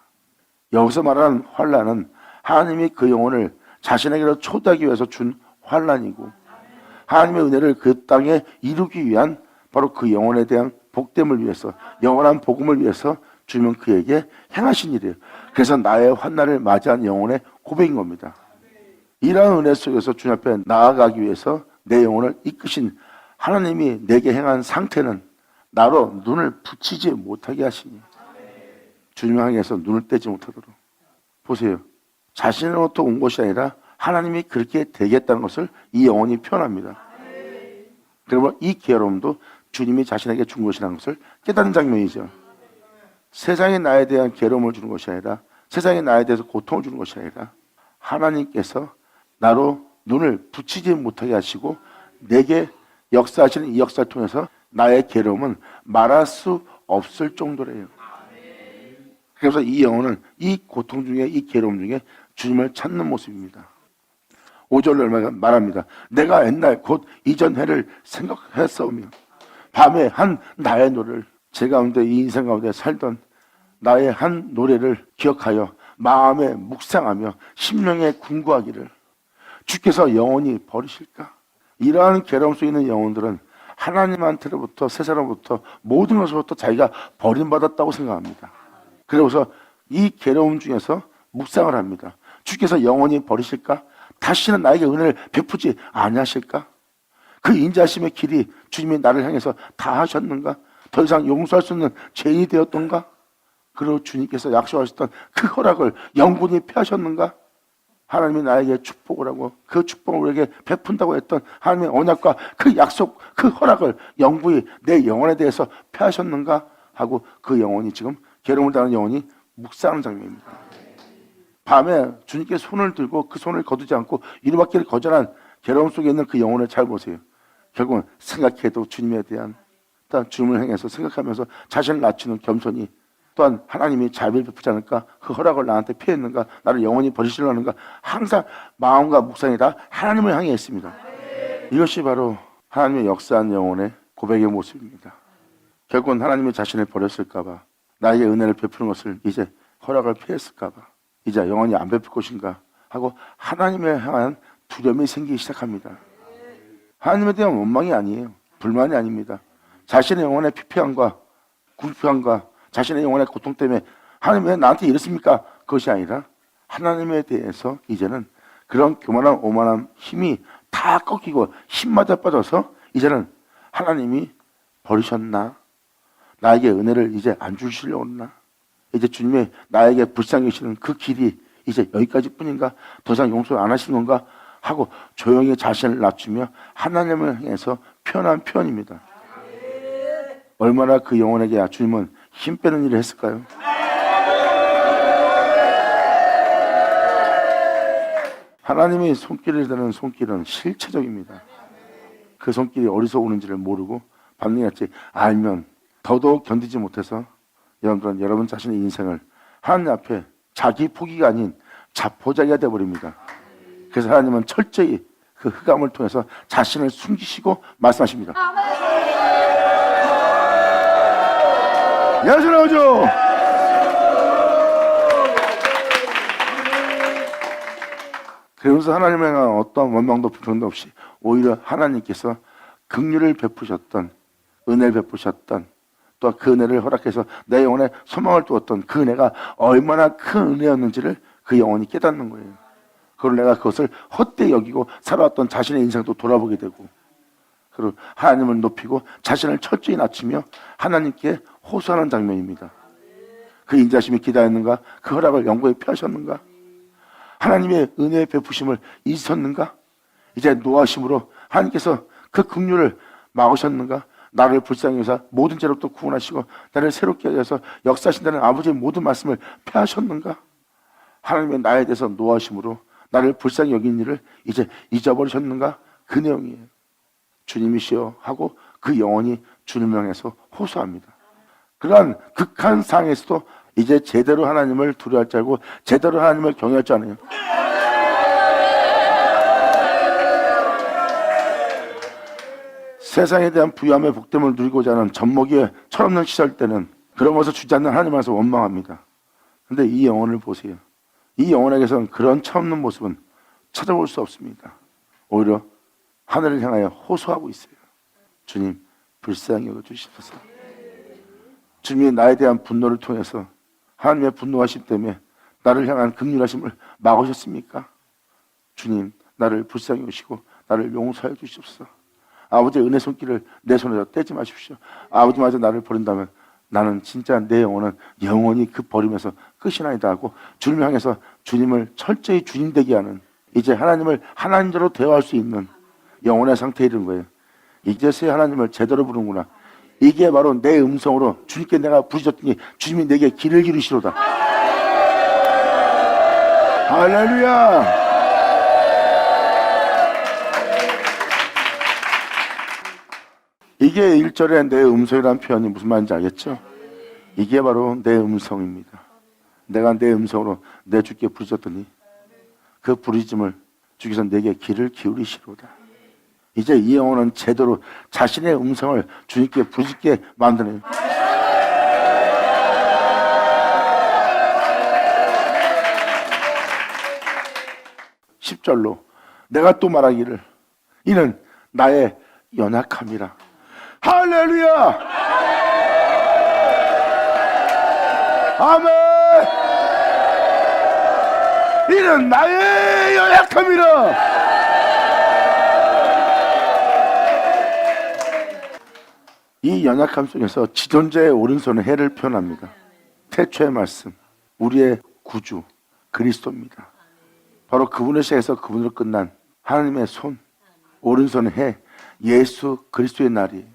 여기서 말하는 환난은 하나님이 그 영혼을 자신에게로 초대하기 위해서 준 환난이고, 하나님의 은혜를 그 땅에 이루기 위한 바로 그 영혼에 대한 복됨을 위해서, 영원한 복음을 위해서 주님은 그에게 행하신 일이에요. 그래서 나의 환난을 맞이한 영혼의 고백인 겁니다. 이러한 은혜 속에서 주님 앞에 나아가기 위해서 내 영혼을 이끄신 하나님이 내게 행한 상태는 나로 눈을 붙이지 못하게 하시니, 주님을 향해서 눈을 떼지 못하도록. 보세요. 자신으로부터 온 것이 아니라 하나님이 그렇게 되겠다는 것을 이 영혼이 표현합니다. 그리고 이 괴로움도 주님이 자신에게 준 것이라는 것을 깨닫는 장면이죠. 세상이 나에 대한 괴로움을 주는 것이 아니라, 세상이 나에 대해서 고통을 주는 것이 아니라, 하나님께서 나로 눈을 붙이지 못하게 하시고 내게 역사하시는 이 역사를 통해서 나의 괴로움은 말할 수 없을 정도래요. 그래서 이 영혼은 이 고통 중에, 이 괴로움 중에 주님을 찾는 모습입니다. 5절로 말합니다. 내가 옛날 곧 이전 해를 생각했사오며 밤에 한 나의 노래를, 제 가운데 이 인생 가운데 살던 나의 한 노래를 기억하여 마음에 묵상하며 심령에 궁구하기를, 주께서 영원히 버리실까? 이러한 괴로움 속에 있는 영혼들은 하나님한테로부터, 세상으로부터, 모든 것으로부터 자기가 버림받았다고 생각합니다. 그러고서 이 괴로움 중에서 묵상을 합니다. 주께서 영원히 버리실까? 다시는 나에게 은혜를 베푸지 아니하실까? 그 인자하심의 길이 주님이 나를 향해서 다 하셨는가? 더 이상 용서할 수 없는 죄인이 되었던가? 그리고 주님께서 약속하셨던 그 허락을 영원히 피하셨는가? 하나님이 나에게 축복을 하고 그 축복을 우리에게 베푼다고 했던 하나님의 언약과 그 약속, 그 허락을 영구히 내 영혼에 대해서 피하셨는가? 하고 그 영혼이, 지금 괴로움을 당하는 영혼이 묵상하는 장면입니다. 밤에 주님께 손을 들고 그 손을 거두지 않고 이루받기를 거절한 괴로움 속에 있는 그 영혼을 잘 보세요. 결국은 생각해도 주님에 대한, 또한 주님을 향해서 생각하면서 자신을 낮추는 겸손이, 또한 하나님이 자비를 베푸지 않을까? 그 허락을 나한테 피했는가? 나를 영원히 버리시려는가? 항상 마음과 묵상이 다 하나님을 향해 있습니다. 이것이 바로 하나님의 역사한 영혼의 고백의 모습입니다. 결국은 하나님이 자신을 버렸을까 봐, 나에게 은혜를 베푸는 것을 이제 허락을 피했을까 봐, 이제 영원히 안 베풀 것인가 하고 하나님을 향한 두려움이 생기기 시작합니다. 하나님에 대한 원망이 아니에요. 불만이 아닙니다. 자신의 영혼의 피폐함과 궁핍함과 자신의 영혼의 고통 때문에 하나님 왜 나한테 이렇습니까? 그것이 아니라 하나님에 대해서 이제는 그런 교만한 오만한 힘이 다 꺾이고 힘마저 빠져서 이제는 하나님이 버리셨나? 나에게 은혜를 이제 안 주시려고 했나? 이제 주님의 나에게 불쌍히 여기시는 그 길이 이제 여기까지 뿐인가? 더 이상 용서 안 하시는 건가? 하고 조용히 자신을 낮추며 하나님을 향해서 표현한 표현입니다. 얼마나 그 영혼에게 주님은 힘 빼는 일을 했을까요? 하나님의 손길을 대는 손길은 실체적입니다. 그 손길이 어디서 오는지를 모르고 반응했지 알면 더더욱 견디지 못해서 여러분들은 여러분 자신의 인생을 하나님 앞에 자기 포기가 아닌 자포자기가 되어버립니다. 그래서 하나님은 철저히 그 흑암을 통해서 자신을 숨기시고 말씀하십니다. 예수 나오죠. 그러면서 하나님에 대한 어떤 원망도 불평도 없이 오히려 하나님께서 긍휼을 베푸셨던, 은혜를 베푸셨던, 또 그 은혜를 허락해서 내 영혼에 소망을 두었던 그 은혜가 얼마나 큰 은혜였는지를 그 영혼이 깨닫는 거예요. 그걸 내가 그것을 헛되이 여기고 살아왔던 자신의 인생도 돌아보게 되고, 그리고 하나님을 높이고 자신을 철저히 낮추며 하나님께 호소하는 장면입니다. 그 인자심이 기다렸는가? 그 허락을 영구히 피하셨는가? 하나님의 은혜의 베푸심을 잊으셨는가? 이제 노하심으로 하나님께서 그 긍휼을 막으셨는가? 나를 불쌍히 여사 모든 죄로부터 구원하시고 나를 새롭게 하셔서 역사하신다는 아버지의 모든 말씀을 폐하셨는가? 하나님의 나에 대해서 노하심으로 나를 불쌍히 여긴 일을 이제 잊어버리셨는가? 그 내용이에요. 주님이시여 하고 그 영혼이 주님을 향해서 호소합니다. 그러한 극한 상황에서도 이제 제대로 하나님을 두려워할 줄 알고 제대로 하나님을 경외할 줄 아네요. 세상에 대한 부유함의 복됨을 누리고자 하는 젖먹이에 철없는 시절 때는 그런 것을 주지 않는 하나님 앞에서 원망합니다. 그런데 이 영혼을 보세요. 이 영혼에게서는 그런 철없는 모습은 찾아볼 수 없습니다. 오히려 하늘을 향하여 호소하고 있어요. 주님 불쌍히 여겨주시옵소서. 주님이 나에 대한 분노를 통해서 하나님의 분노하심 때문에 나를 향한 긍휼하심을 막으셨습니까? 주님 나를 불쌍히 여기시고 나를 용서해 주시옵소서. 아버지의 은혜 손길을 내 손에서 떼지 마십시오. 아버지마저 나를 버린다면 나는 진짜 내 영혼은 영원히 그 버림에서 끝이 나이다 하고 주님을 향해서 주님을 철저히 주님 되게 하는, 이제 하나님을 하나님대로 대화할 수 있는 영혼의 상태에 이른 거예요. 이제서야 하나님을 제대로 부르는구나. 이게 바로 내 음성으로 주님께 내가 부르짖었더니 주님이 내게 길을 기르시로다. 할렐루야. 이게 1절에 내 음성이라는 표현이 무슨 말인지 알겠죠? 이게 바로 내 음성입니다. 내가 내 음성으로 내 주께 부르짖었더니 그 부르짖음을 주께서 내게 귀를 기울이시로다. 이제 이 영혼은 제대로 자신의 음성을 주님께 부르짖게 만드네요. (10절로) 내가 또 말하기를 이는 나의 연약함이라. 할렐루야! 아멘! 이는 나의 연약함이라. 이 연약함 속에서 지존자의 오른손은 해를 표현합니다. 태초의 말씀, 우리의 구주 그리스도입니다. 바로 그분을 시작해서 그분으로 끝난 하나님의 손, 오른손은 해, 예수 그리스도의 날이에요.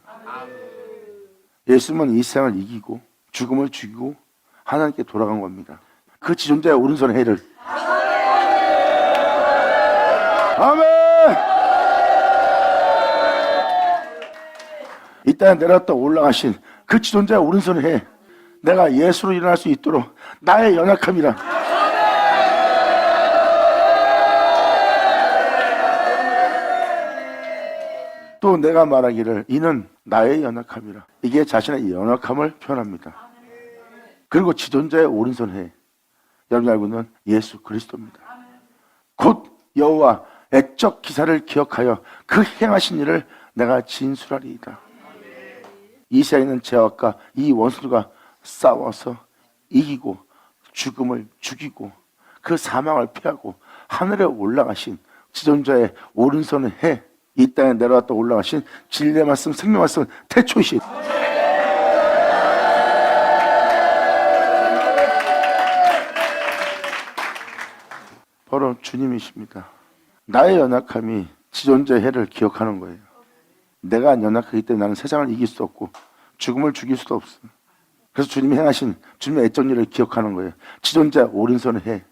예수님은 이 세상을 이기고 죽음을 죽이고 하나님께 돌아간 겁니다. 그 지존자의 오른손의 해를, 아멘! 이 땅에 내려갔다 올라가신 그 지존자의 오른손의 해, 내가 예수로 일어날 수 있도록 나의 연약함이라. 또 내가 말하기를 이는 나의 연약함이라. 이게 자신의 연약함을 표현합니다. 그리고 지존자의 오른손에 여러분이 알고 있는 예수 그리스도입니다. 곧 여호와 애적 기사를 기억하여 그 행하신 일을 내가 진술하리이다. 이 세상에 있는 죄악과 이 원수가 싸워서 이기고 죽음을 죽이고 그 사망을 피하고 하늘에 올라가신 지존자의 오른손을 해, 이 땅에 내려왔다 올라가신 진리의 말씀, 생명 말씀, 태초이신 바로 주님이십니다. 나의 연약함이 지존자의 해를 기억하는 거예요. 내가 연약하기 때문에 나는 세상을 이길 수 없고 죽음을 죽일 수도 없어. 그래서 주님이 행하신 주님의 애적 일을 기억하는 거예요. 지존자 오른손의 해,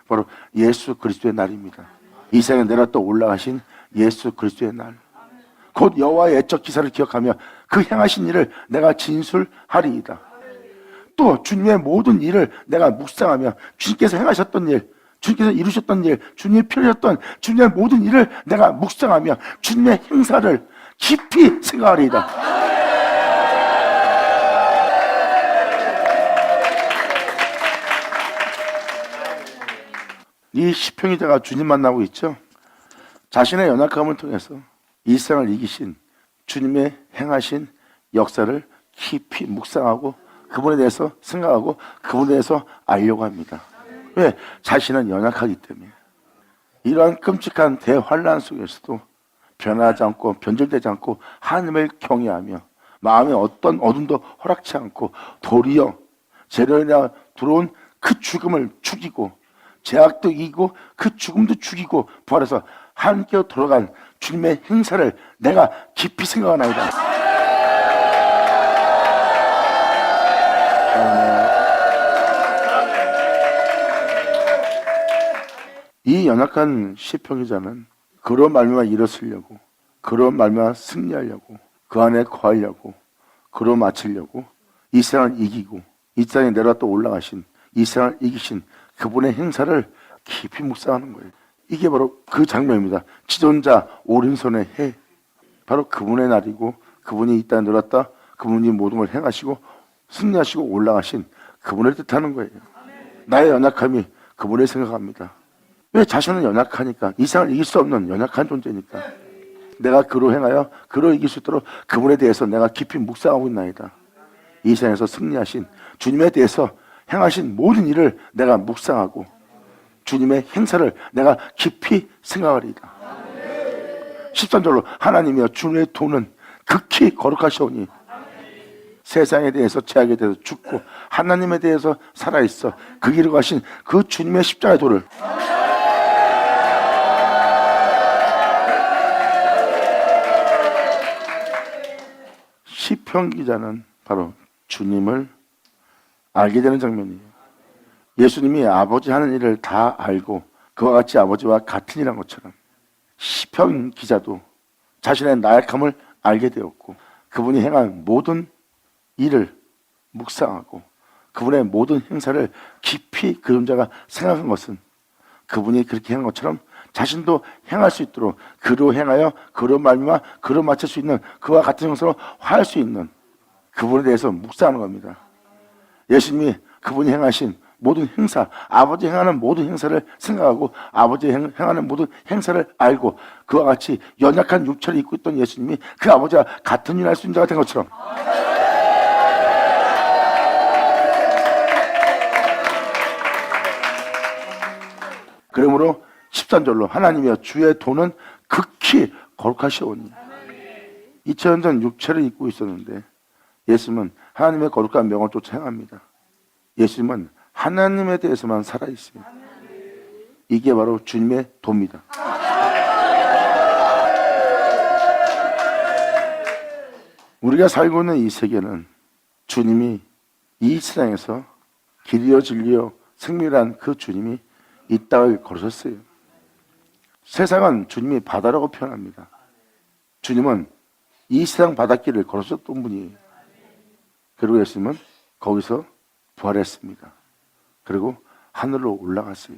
바로 예수 그리스도의 날입니다. 이 세상에 내려왔다 올라가신 예수 그리스도의 날, 곧 여호와의 애적 기사를 기억하며 그 행하신 일을 내가 진술하리이다. 또 주님의 모든 일을 내가 묵상하며 주님께서 행하셨던 일, 주님께서 이루셨던 일, 주님이 펴셨던 주님의 모든 일을 내가 묵상하며 주님의 행사를 깊이 생각하리이다. 이 시편기자가 주님 만나고 있죠. 자신의 연약함을 통해서 이 세상을 이기신 주님의 행하신 역사를 깊이 묵상하고 그분에 대해서 생각하고 그분에 대해서 알려고 합니다. 왜? 자신은 연약하기 때문에. 이러한 끔찍한 대환란 속에서도 변하지 않고 변절되지 않고 하나님을 경외하며 마음에 어떤 어둠도 허락치 않고 도리어 재련이나 들어온 그 죽음을 죽이고 죄악도 이기고 그 죽음도 죽이고 부활해서 하나님께로 돌아간 주님의 행사를 내가 깊이 생각하나이다. 이 연약한 시편 기자는 그로 말미암아 일어서려고, 그로 말미암아 승리하려고, 그 안에 거하려고, 그로 마치려고 이 세상을 이기고 이 땅에 내려와 또 올라가신 이 세상을 이기신 그분의 행사를 깊이 묵상하는 거예요. 이게 바로 그 장면입니다. 지존자 오른손에 해. 바로 그분의 날이고, 그분이 이 땅에 내려왔다, 그분이 모든 걸 행하시고 승리하시고 올라가신 그분을 뜻하는 거예요. 나의 연약함이 그분을 생각합니다. 왜? 자신은 연약하니까. 이 세상을 이길 수 없는 연약한 존재니까. 내가 그로 행하여 그로 이길 수 있도록 그분에 대해서 내가 깊이 묵상하고 있나이다. 이 세상에서 승리하신 주님에 대해서 행하신 모든 일을 내가 묵상하고 주님의 행사를 내가 깊이 생각하리이다. 13절로 하나님이여 주의 도는 극히 거룩하시오니 세상에 대해서 죄악에 대해서 죽고 하나님에 대해서 살아있어 그 길을 가신 그 주님의 십자가의 도를 시편 기자는 바로 주님을 알게 되는 장면이에요. 예수님이 아버지 하는 일을 다 알고 그와 같이 아버지와 같은 일한 것처럼 시편 기자도 자신의 나약함을 알게 되었고 그분이 행한 모든 일을 묵상하고 그분의 모든 행사를 깊이 그 존재가 생각한 것은 그분이 그렇게 행한 것처럼 자신도 행할 수 있도록 그로 행하여 그로 말미암아 그로 마칠 수 있는 그와 같은 형사로 화할 수 있는 그분에 대해서 묵상하는 겁니다. 예수님이 그분이 행하신 모든 행사, 아버지 행하는 모든 행사를 생각하고 아버지 행하는 모든 행사를 알고 그와 같이 연약한 육체를 입고 있던 예수님이 그 아버지와 같은 일을 할 수 있는 자가 된 것처럼 그러므로 13절로 하나님이여 주의 도는 극히 거룩하시오니 2000년 전 육체를 입고 있었는데 예수님은 하나님의 거룩한 명을 쫓아 행합니다. 예수님은 하나님에 대해서만 살아있어요. 이게 바로 주님의 도입니다. 우리가 살고 있는 이 세계는 주님이 이 세상에서 길이요 진리요 생명이란 그 주님이 이 땅을 걸으셨어요. 세상은 주님이 바다라고 표현합니다. 주님은 이 세상 바닷길을 걸으셨던 분이에요. 그리고 예수님은 거기서 부활했습니다. 그리고 하늘로 올라갔어요.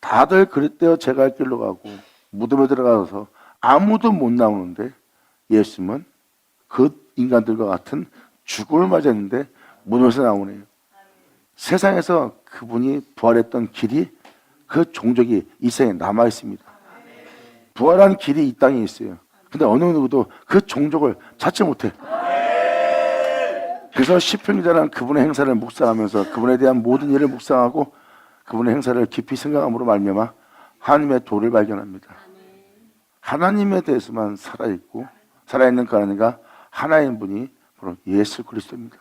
다들 그랬대요. 제가 할 길로 가고 무덤에 들어가서 아무도 못 나오는데 예수님은 그 인간들과 같은 죽음을 맞았는데 무덤에서 나오네요. 세상에서 그분이 부활했던 길이 그 종족이 이 세상에 남아 있습니다. 부활한 길이 이 땅에 있어요. 근데 어느 누구도 그 종족을 찾지 못해. 그래서 시편 기자는 그분의 행사를 묵상하면서 그분에 대한 모든 일을 묵상하고 그분의 행사를 깊이 생각함으로 말미암아 하나님의 도를 발견합니다. 하나님에 대해서만 살아있고 살아있는 그 하나님과 하나인 분이 바로 예수 그리스도입니다.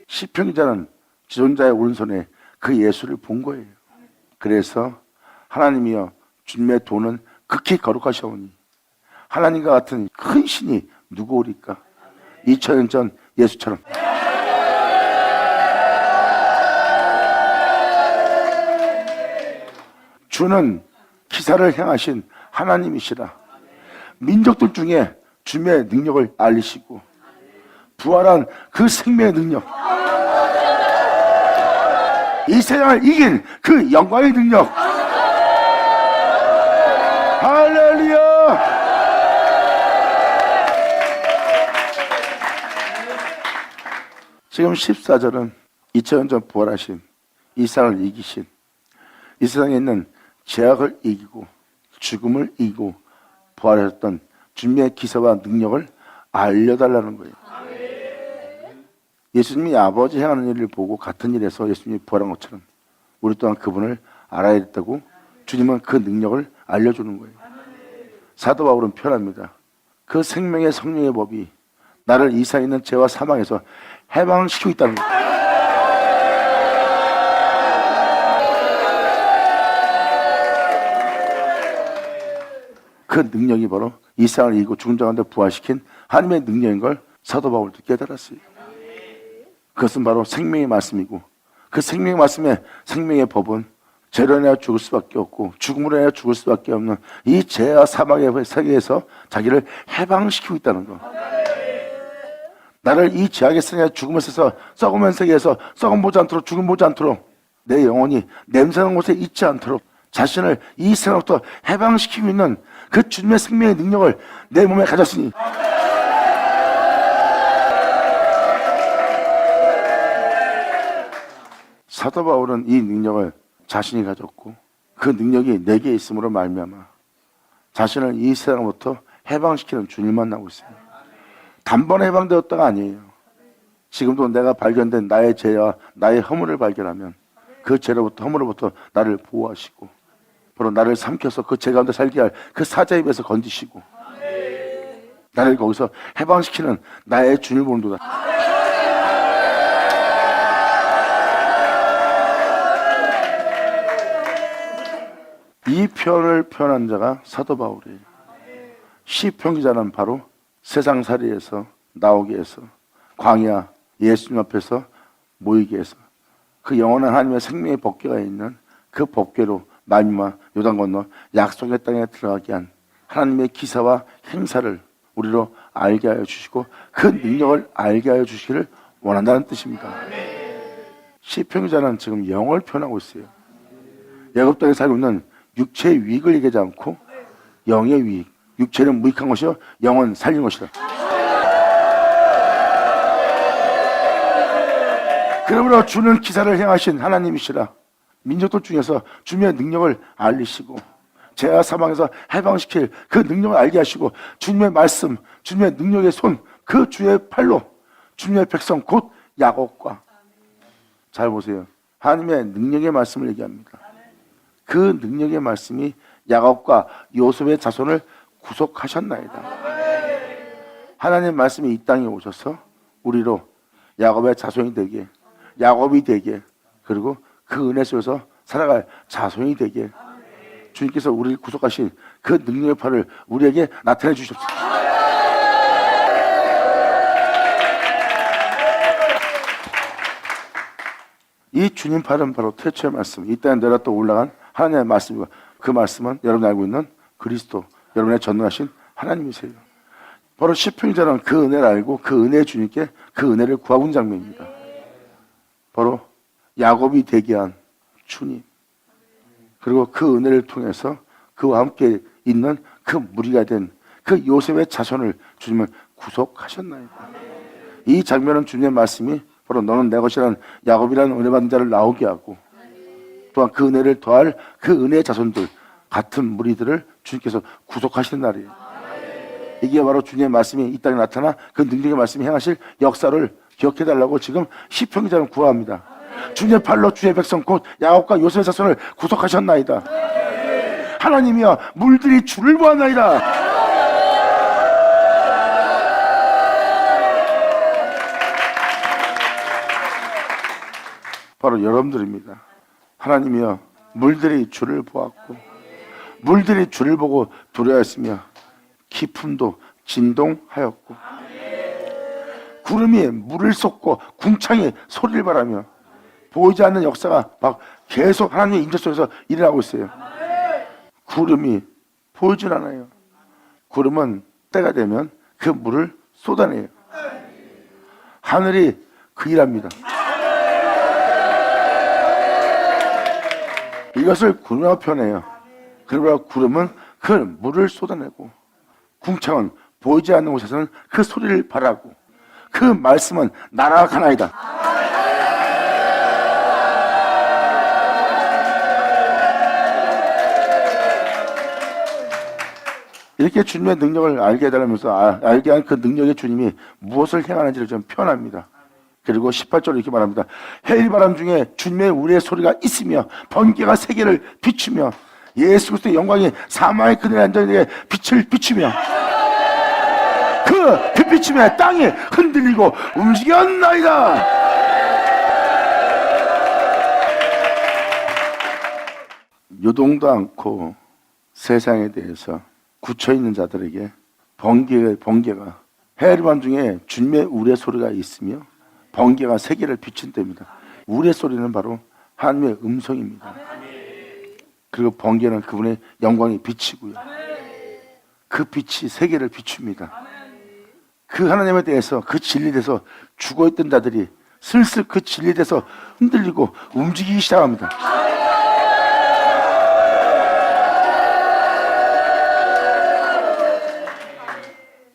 시편 기자는 지존자의 오른손에 그 예수를 본 거예요. 그래서 하나님이여 주님의 도는 극히 거룩하시오니 하나님과 같은 큰 신이 누구오리까? 2000년 전 예수처럼 주는 기사를 행하신 하나님이시라. 민족들 중에 주님의 능력을 알리시고 부활한 그 생명의 능력, 이 세상을 이긴 그 영광의 능력, 할렐루야. 지금 14절은 2000년 전 부활하신 이 세상을 이기신 이 세상에 있는 죄악을 이기고 죽음을 이기고 부활하셨던 주님의 기사와 능력을 알려달라는 거예요. 예수님이 아버지 행하는 일을 보고 같은 일에서 예수님이 부활한 것처럼 우리 또한 그분을 알아야 했다고 주님은 그 능력을 알려주는 거예요. 사도 바울은 표현합니다. 그 생명의 성령의 법이 나를 이 세상에 있는 죄와 사망에서 해방시키고 있다는 거예요. 그 능력이 바로 이 세상을 이기고 죽은 자 가운데 부활시킨 하나님의 능력인 걸 사도 바울도 깨달았어요. 그것은 바로 생명의 말씀이고 그 생명의 말씀의 생명의 법은 죄로 인하여 죽을 수밖에 없고 죽음으로 인하여 죽을 수밖에 없는 이 죄와 사망의 세계에서 자기를 해방시키고 있다는 거. 나를 이 죄악의 세계에 죽음을 써서 썩으면 세계에서 썩음 보지 않도록 죽음 보지 않도록 내 영혼이 냄새나는 곳에 있지 않도록 자신을 이 세상부터 해방시키고 있는 그 주님의 생명의 능력을 내 몸에 가졌으니 사도 바울은 이 능력을 자신이 가졌고 그 능력이 내게 있음으로 말미암아 자신을 이 세상부터 해방시키는 주님을 만나고 있습니다. 단번에 해방되었다가 아니에요. 지금도 내가 발견된 나의 죄와 나의 허물을 발견하면 그 죄로부터 허물로부터 나를 보호하시고 바로 나를 삼켜서 그 죄 가운데 살게 할 그 사자의 입에서 건지시고 나를 거기서 해방시키는 나의 주님을 보는도다. 이 표현을 표현한 자가 사도 바울이에요. 시편 기자는 바로 세상살이에서 나오게 해서 광야 예수님 앞에서 모이게 해서 그 영원한 하나님의 생명의 법궤가 있는 그 법궤로 말미암아 요단 건너 약속의 땅에 들어가게 한 하나님의 기사와 행사를 우리로 알게 하여 주시고 그 능력을 알게 하여 주시기를 원한다는 뜻입니다. 시편 기자는 지금 영을 표현하고 있어요. 애굽 땅에 살고 있는 육체의 위익을 얘기하지 않고 영의 위익. 육체는 무익한 것이요 영은 살린 것이다. 그러므로 주는 기사를 행하신 하나님이시라. 민족들 중에서 주님의 능력을 알리시고 죄와 사망에서 해방시킬 그 능력을 알게 하시고 주님의 말씀, 주님의 능력의 손, 그 주의 팔로 주님의 백성 곧 야곱과 잘 보세요. 하나님의 능력의 말씀을 얘기합니다. 그 능력의 말씀이 야곱과 요셉의 자손을 구속하셨나이다. 하나님의 말씀이 이 땅에 오셔서 우리로 야곱의 자손이 되게, 야곱이 되게, 그리고 그 은혜 속에서 살아갈 자손이 되게 주님께서 우리를 구속하신 그 능력의 팔을 우리에게 나타내 주십시오. 이 주님 팔은 바로 태초의 말씀, 이 땅에 내려 또 올라간 하나님의 말씀이고 그 말씀은 여러분이 알고 있는 그리스도, 여러분의 전능하신 하나님이세요. 바로 시편자는 그 은혜를 알고 그 은혜의 주님께 그 은혜를 구하고 있는 장면입니다. 바로 야곱이 되게 한 주님, 그리고 그 은혜를 통해서 그와 함께 있는 그 무리가 된 그 요셉의 자손을 주님은 구속하셨나이다. 이 장면은 주님의 말씀이 바로 너는 내 것이라는 야곱이라는 은혜 받은 자를 나오게 하고 또한 그 은혜를 더할 그 은혜의 자손들 같은 무리들을 주님께서 구속하시는 날이에요. 이게 바로 주님의 말씀이 이 땅에 나타나 그 능력의 말씀이 행하실 역사를 기억해달라고 지금 시편 기자는 구합니다. 주님의 팔로 주의 백성 곧 야곱과 요셉의 자손을 구속하셨나이다. 하나님이여 물들이 주를 보았나이다. 바로 여러분들입니다. 하나님이여 물들이 주를 보았고 물들이 주를 보고 두려워했으며 기품도 진동하였고 구름이 물을 쏟고 궁창이 소리를 바라며 보이지 않는 역사가 막 계속 하나님의 임재 속에서 일어나고 있어요. 구름이 보이질 않아요. 구름은 때가 되면 그 물을 쏟아내요. 하늘이 그 일합니다. 이것을 구름이라고 표현해요. 그러므로 구름은 그 물을 쏟아내고 궁창은 보이지 않는 곳에서는 그 소리를 바라고 그 말씀은 날아가나이다. 이렇게 주님의 능력을 알게 해달라면서 알게 한 그 능력의 주님이 무엇을 행하는지를 좀 표현합니다. 그리고 18절로 이렇게 말합니다. 해일바람 중에 주님의 우리의 소리가 있으며 번개가 세계를 비추며 예수 그리스도의 영광이 사망의 그늘에 앉아있는 빛을 비추며 그 빛비춤에 땅이 흔들리고 움직였나이다. 요동도 않고 세상에 대해서 굳혀있는 자들에게 번개가 해일바람 중에 주님의 우리의 소리가 있으며 번개가 세계를 비춘답니다. 우리의 소리는 바로 하나님의 음성입니다. 그리고 번개는 그분의 영광이 빛이고요. 그 빛이 세계를 비춥니다. 그 하나님에 대해서, 그 진리에 대해서 죽어있던 자들이 슬슬 그 진리에 대해서 흔들리고 움직이기 시작합니다.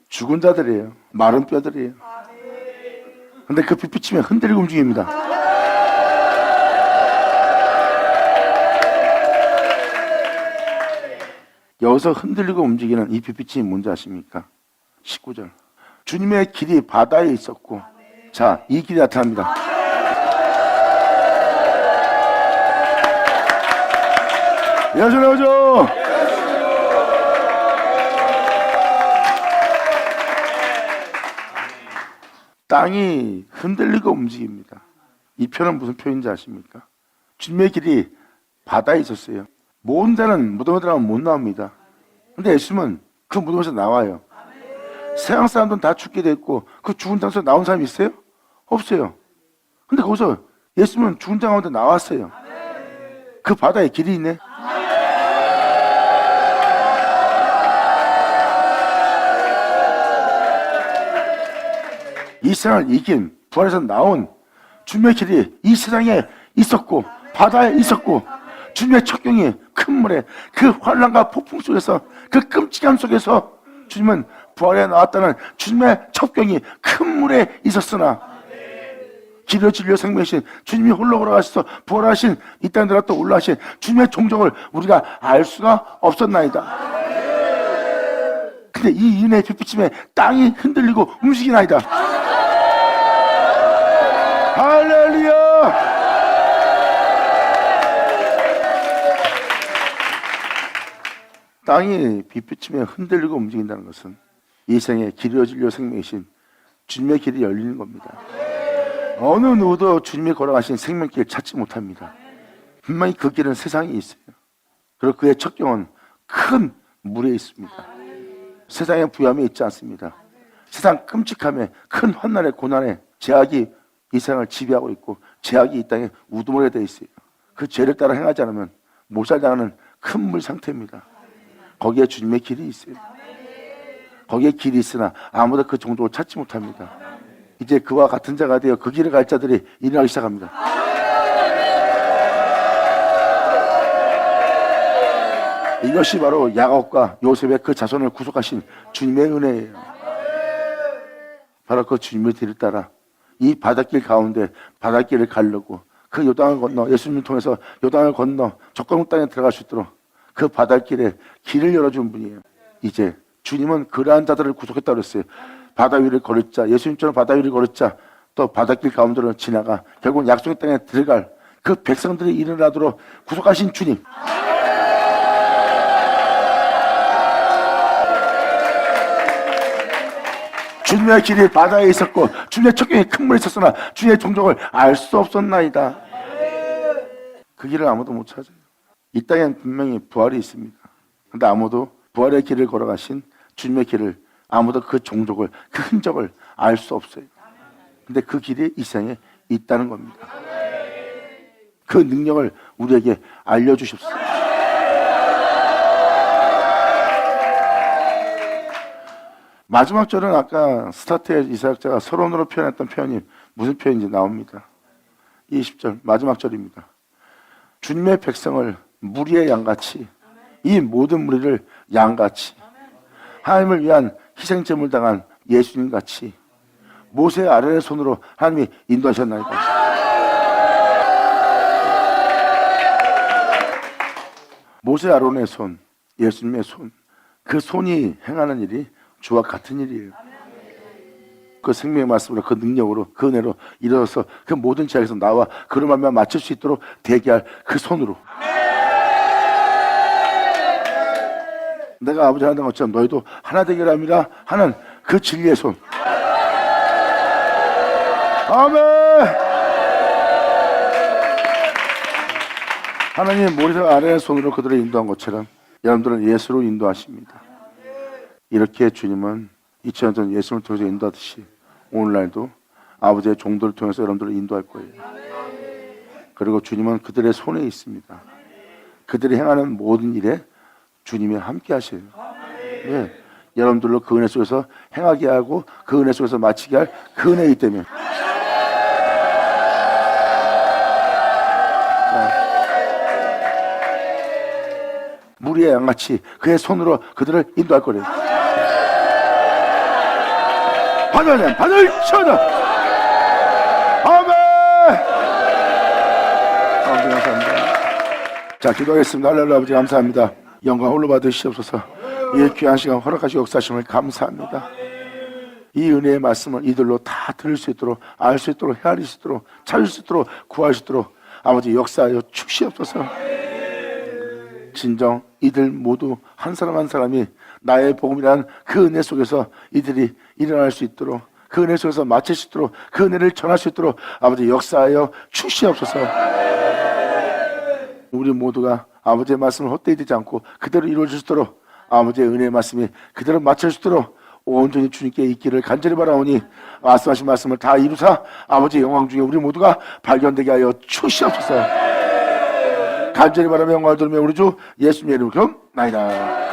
죽은 자들이에요. 마른 뼈들이에요. 근데 그 빛비치면 흔들리고 움직입니다. 여기서 흔들리고 움직이는 이 빛비침이 뭔지 아십니까? 19절. 주님의 길이 바다에 있었고, 자, 이 길이 나타납니다. 여전하죠. 땅이 흔들리고 움직입니다. 이 표는 무슨 표인지 아십니까? 주님의 길이 바다에 있었어요. 모은 자는 무덤에 들어가면 못 나옵니다. 근데 예수님은 그 무덤에서 나와요. 세상 사람들은 다 죽게 됐고 그 죽은 땅에서 나온 사람이 있어요? 없어요. 근데 거기서 예수님은 죽은 땅 가운데 나왔어요. 그 바다에 길이 있네. 이 세상을 이긴 부활에서 나온 주님의 길이 이 세상에 있었고 바다에 있었고 주님의 척경이 큰 물에 그 환란과 폭풍 속에서 그 끔찍함 속에서 주님은 부활에 나왔다는 주님의 척경이 큰 물에 있었으나 길이요 진리요 생명이신 주님이 홀로 걸어가셔서 부활하신 이 땅에 들어갔다 올라가신 주님의 종종을 우리가 알 수가 없었나이다. 근데 이 은혜의 빛비침에 땅이 흔들리고 움직이나이다. 할렐루야. 땅이 빛비침에 흔들리고 움직인다는 것은 이 생에 길이요 진리요 생명이신 주님의 길이 열리는 겁니다. 어느 누구도 주님이 걸어가신 생명길 찾지 못합니다. 분명히 그 길은 세상에 있어요. 그리고 그의 척경은 큰 물에 있습니다. 세상에 부여함이 있지 않습니다. 세상 끔찍함에 큰 환난에 고난에 죄악이 이 세상을 지배하고 있고 죄악이 이 땅에 우두머리가 되어 있어요. 그 죄를 따라 행하지 않으면 몰살당하는 큰 물 상태입니다. 거기에 주님의 길이 있어요. 거기에 길이 있으나 아무도 그 정도를 찾지 못합니다. 이제 그와 같은 자가 되어 그 길을 갈 자들이 일어나기 시작합니다. 이것이 바로 야곱과 요셉의 그 자손을 구속하신 주님의 은혜예요. 바로 그 주님의 길을 따라 이 바닷길 가운데 바닷길을 가려고 그 요단을 건너 예수님을 통해서 요단을 건너 적그리스 땅에 들어갈 수 있도록 그 바닷길에 길을 열어준 분이에요. 이제 주님은 그러한 자들을 구속했다고 그랬어요. 바다 위를 걸을 자, 예수님처럼 바다 위를 걸을 자, 또 바닷길 가운데로 지나가 결국 약속의 땅에 들어갈 그 백성들이 일어나도록 구속하신 주님. 주님의 길이 바다에 있었고 주님의 척경이 큰 물에 있었으나 주님의 종족을 알 수 없었나이다. 그 길을 아무도 못 찾아요. 이 땅엔 분명히 부활이 있습니다. 그런데 아무도 부활의 길을 걸어가신 주님의 길을 아무도 그 종족을 그 흔적을 알 수 없어요. 근데 그 길이 이 세상에 있다는 겁니다. 그 능력을 우리에게 알려주십시오. 마지막 절은 아까 스타트에 이사역자가 서론으로 표현했던 표현이 무슨 표현인지 나옵니다. 20절 마지막 절입니다. 주님의 백성을 무리의 양같이 이 모든 무리를 양같이 하나님을 위한 희생제물 당한 예수님같이 모세 아론의 손으로 하나님이 인도하셨나이다. 모세 아론의 손, 예수님의 손, 그 손이 행하는 일이 주와 같은 일이에요. 그 생명의 말씀으로 그 능력으로 그 은혜로 일어서서 그 모든 죄악에서 나와 그를 말미암아 맞출 수 있도록 대기할 그 손으로 내가 아버지 하는 것처럼 너희도 하나 되기를 합니다 하는 그 진리의 손. 아멘. 하나님 모세 아론의 손으로 그들을 인도한 것처럼 여러분들은 예수로 인도하십니다. 이렇게 주님은 2000년 전 예수를 통해서 인도하듯이 오늘날도 아버지의 종들을 통해서 여러분들을 인도할 거예요. 그리고 주님은 그들의 손에 있습니다. 그들이 행하는 모든 일에 주님이 함께 하셔요. 네. 여러분들로 그 은혜 속에서 행하게 하고 그 은혜 속에서 마치게 할 그 은혜이기 때문에. 무리의 양같이 그의 손으로 그들을 인도할 거래요. 받아내, 받을 쳐다. 아멘. 아버지 감사합니다. 자, 기도하겠습니다. 할렐루야. 아버지 감사합니다. 영광 홀로 받으시옵소서. 이 귀한 시간 허락하시고 역사하심을 감사합니다. 이 은혜의 말씀을 이들로 다 들을 수 있도록, 알 수 있도록, 헤아릴 수 있도록, 찾을 수 있도록, 구할 수 있도록 아버지 역사하여 주시옵소서. 진정 이들 모두 한 사람 한 사람이 나의 복음이라는 그 은혜 속에서 이들이 일어날 수 있도록, 그 은혜 속에서 마칠 수 있도록, 그 은혜를 전할 수 있도록 아버지 역사하여 주시옵소서. 우리 모두가 아버지의 말씀을 헛되이 되지 않고 그대로 이루어질 수 있도록, 아버지의 은혜의 말씀이 그대로 마칠 수 있도록 온전히 주님께 있기를 간절히 바라오니 말씀하신 말씀을 다 이루사 아버지의 영광 중에 우리 모두가 발견되게 하여 주시옵소서. 간절히 바라며 영광을 돌며 우리 주 예수님의 이름으로 기도나이다.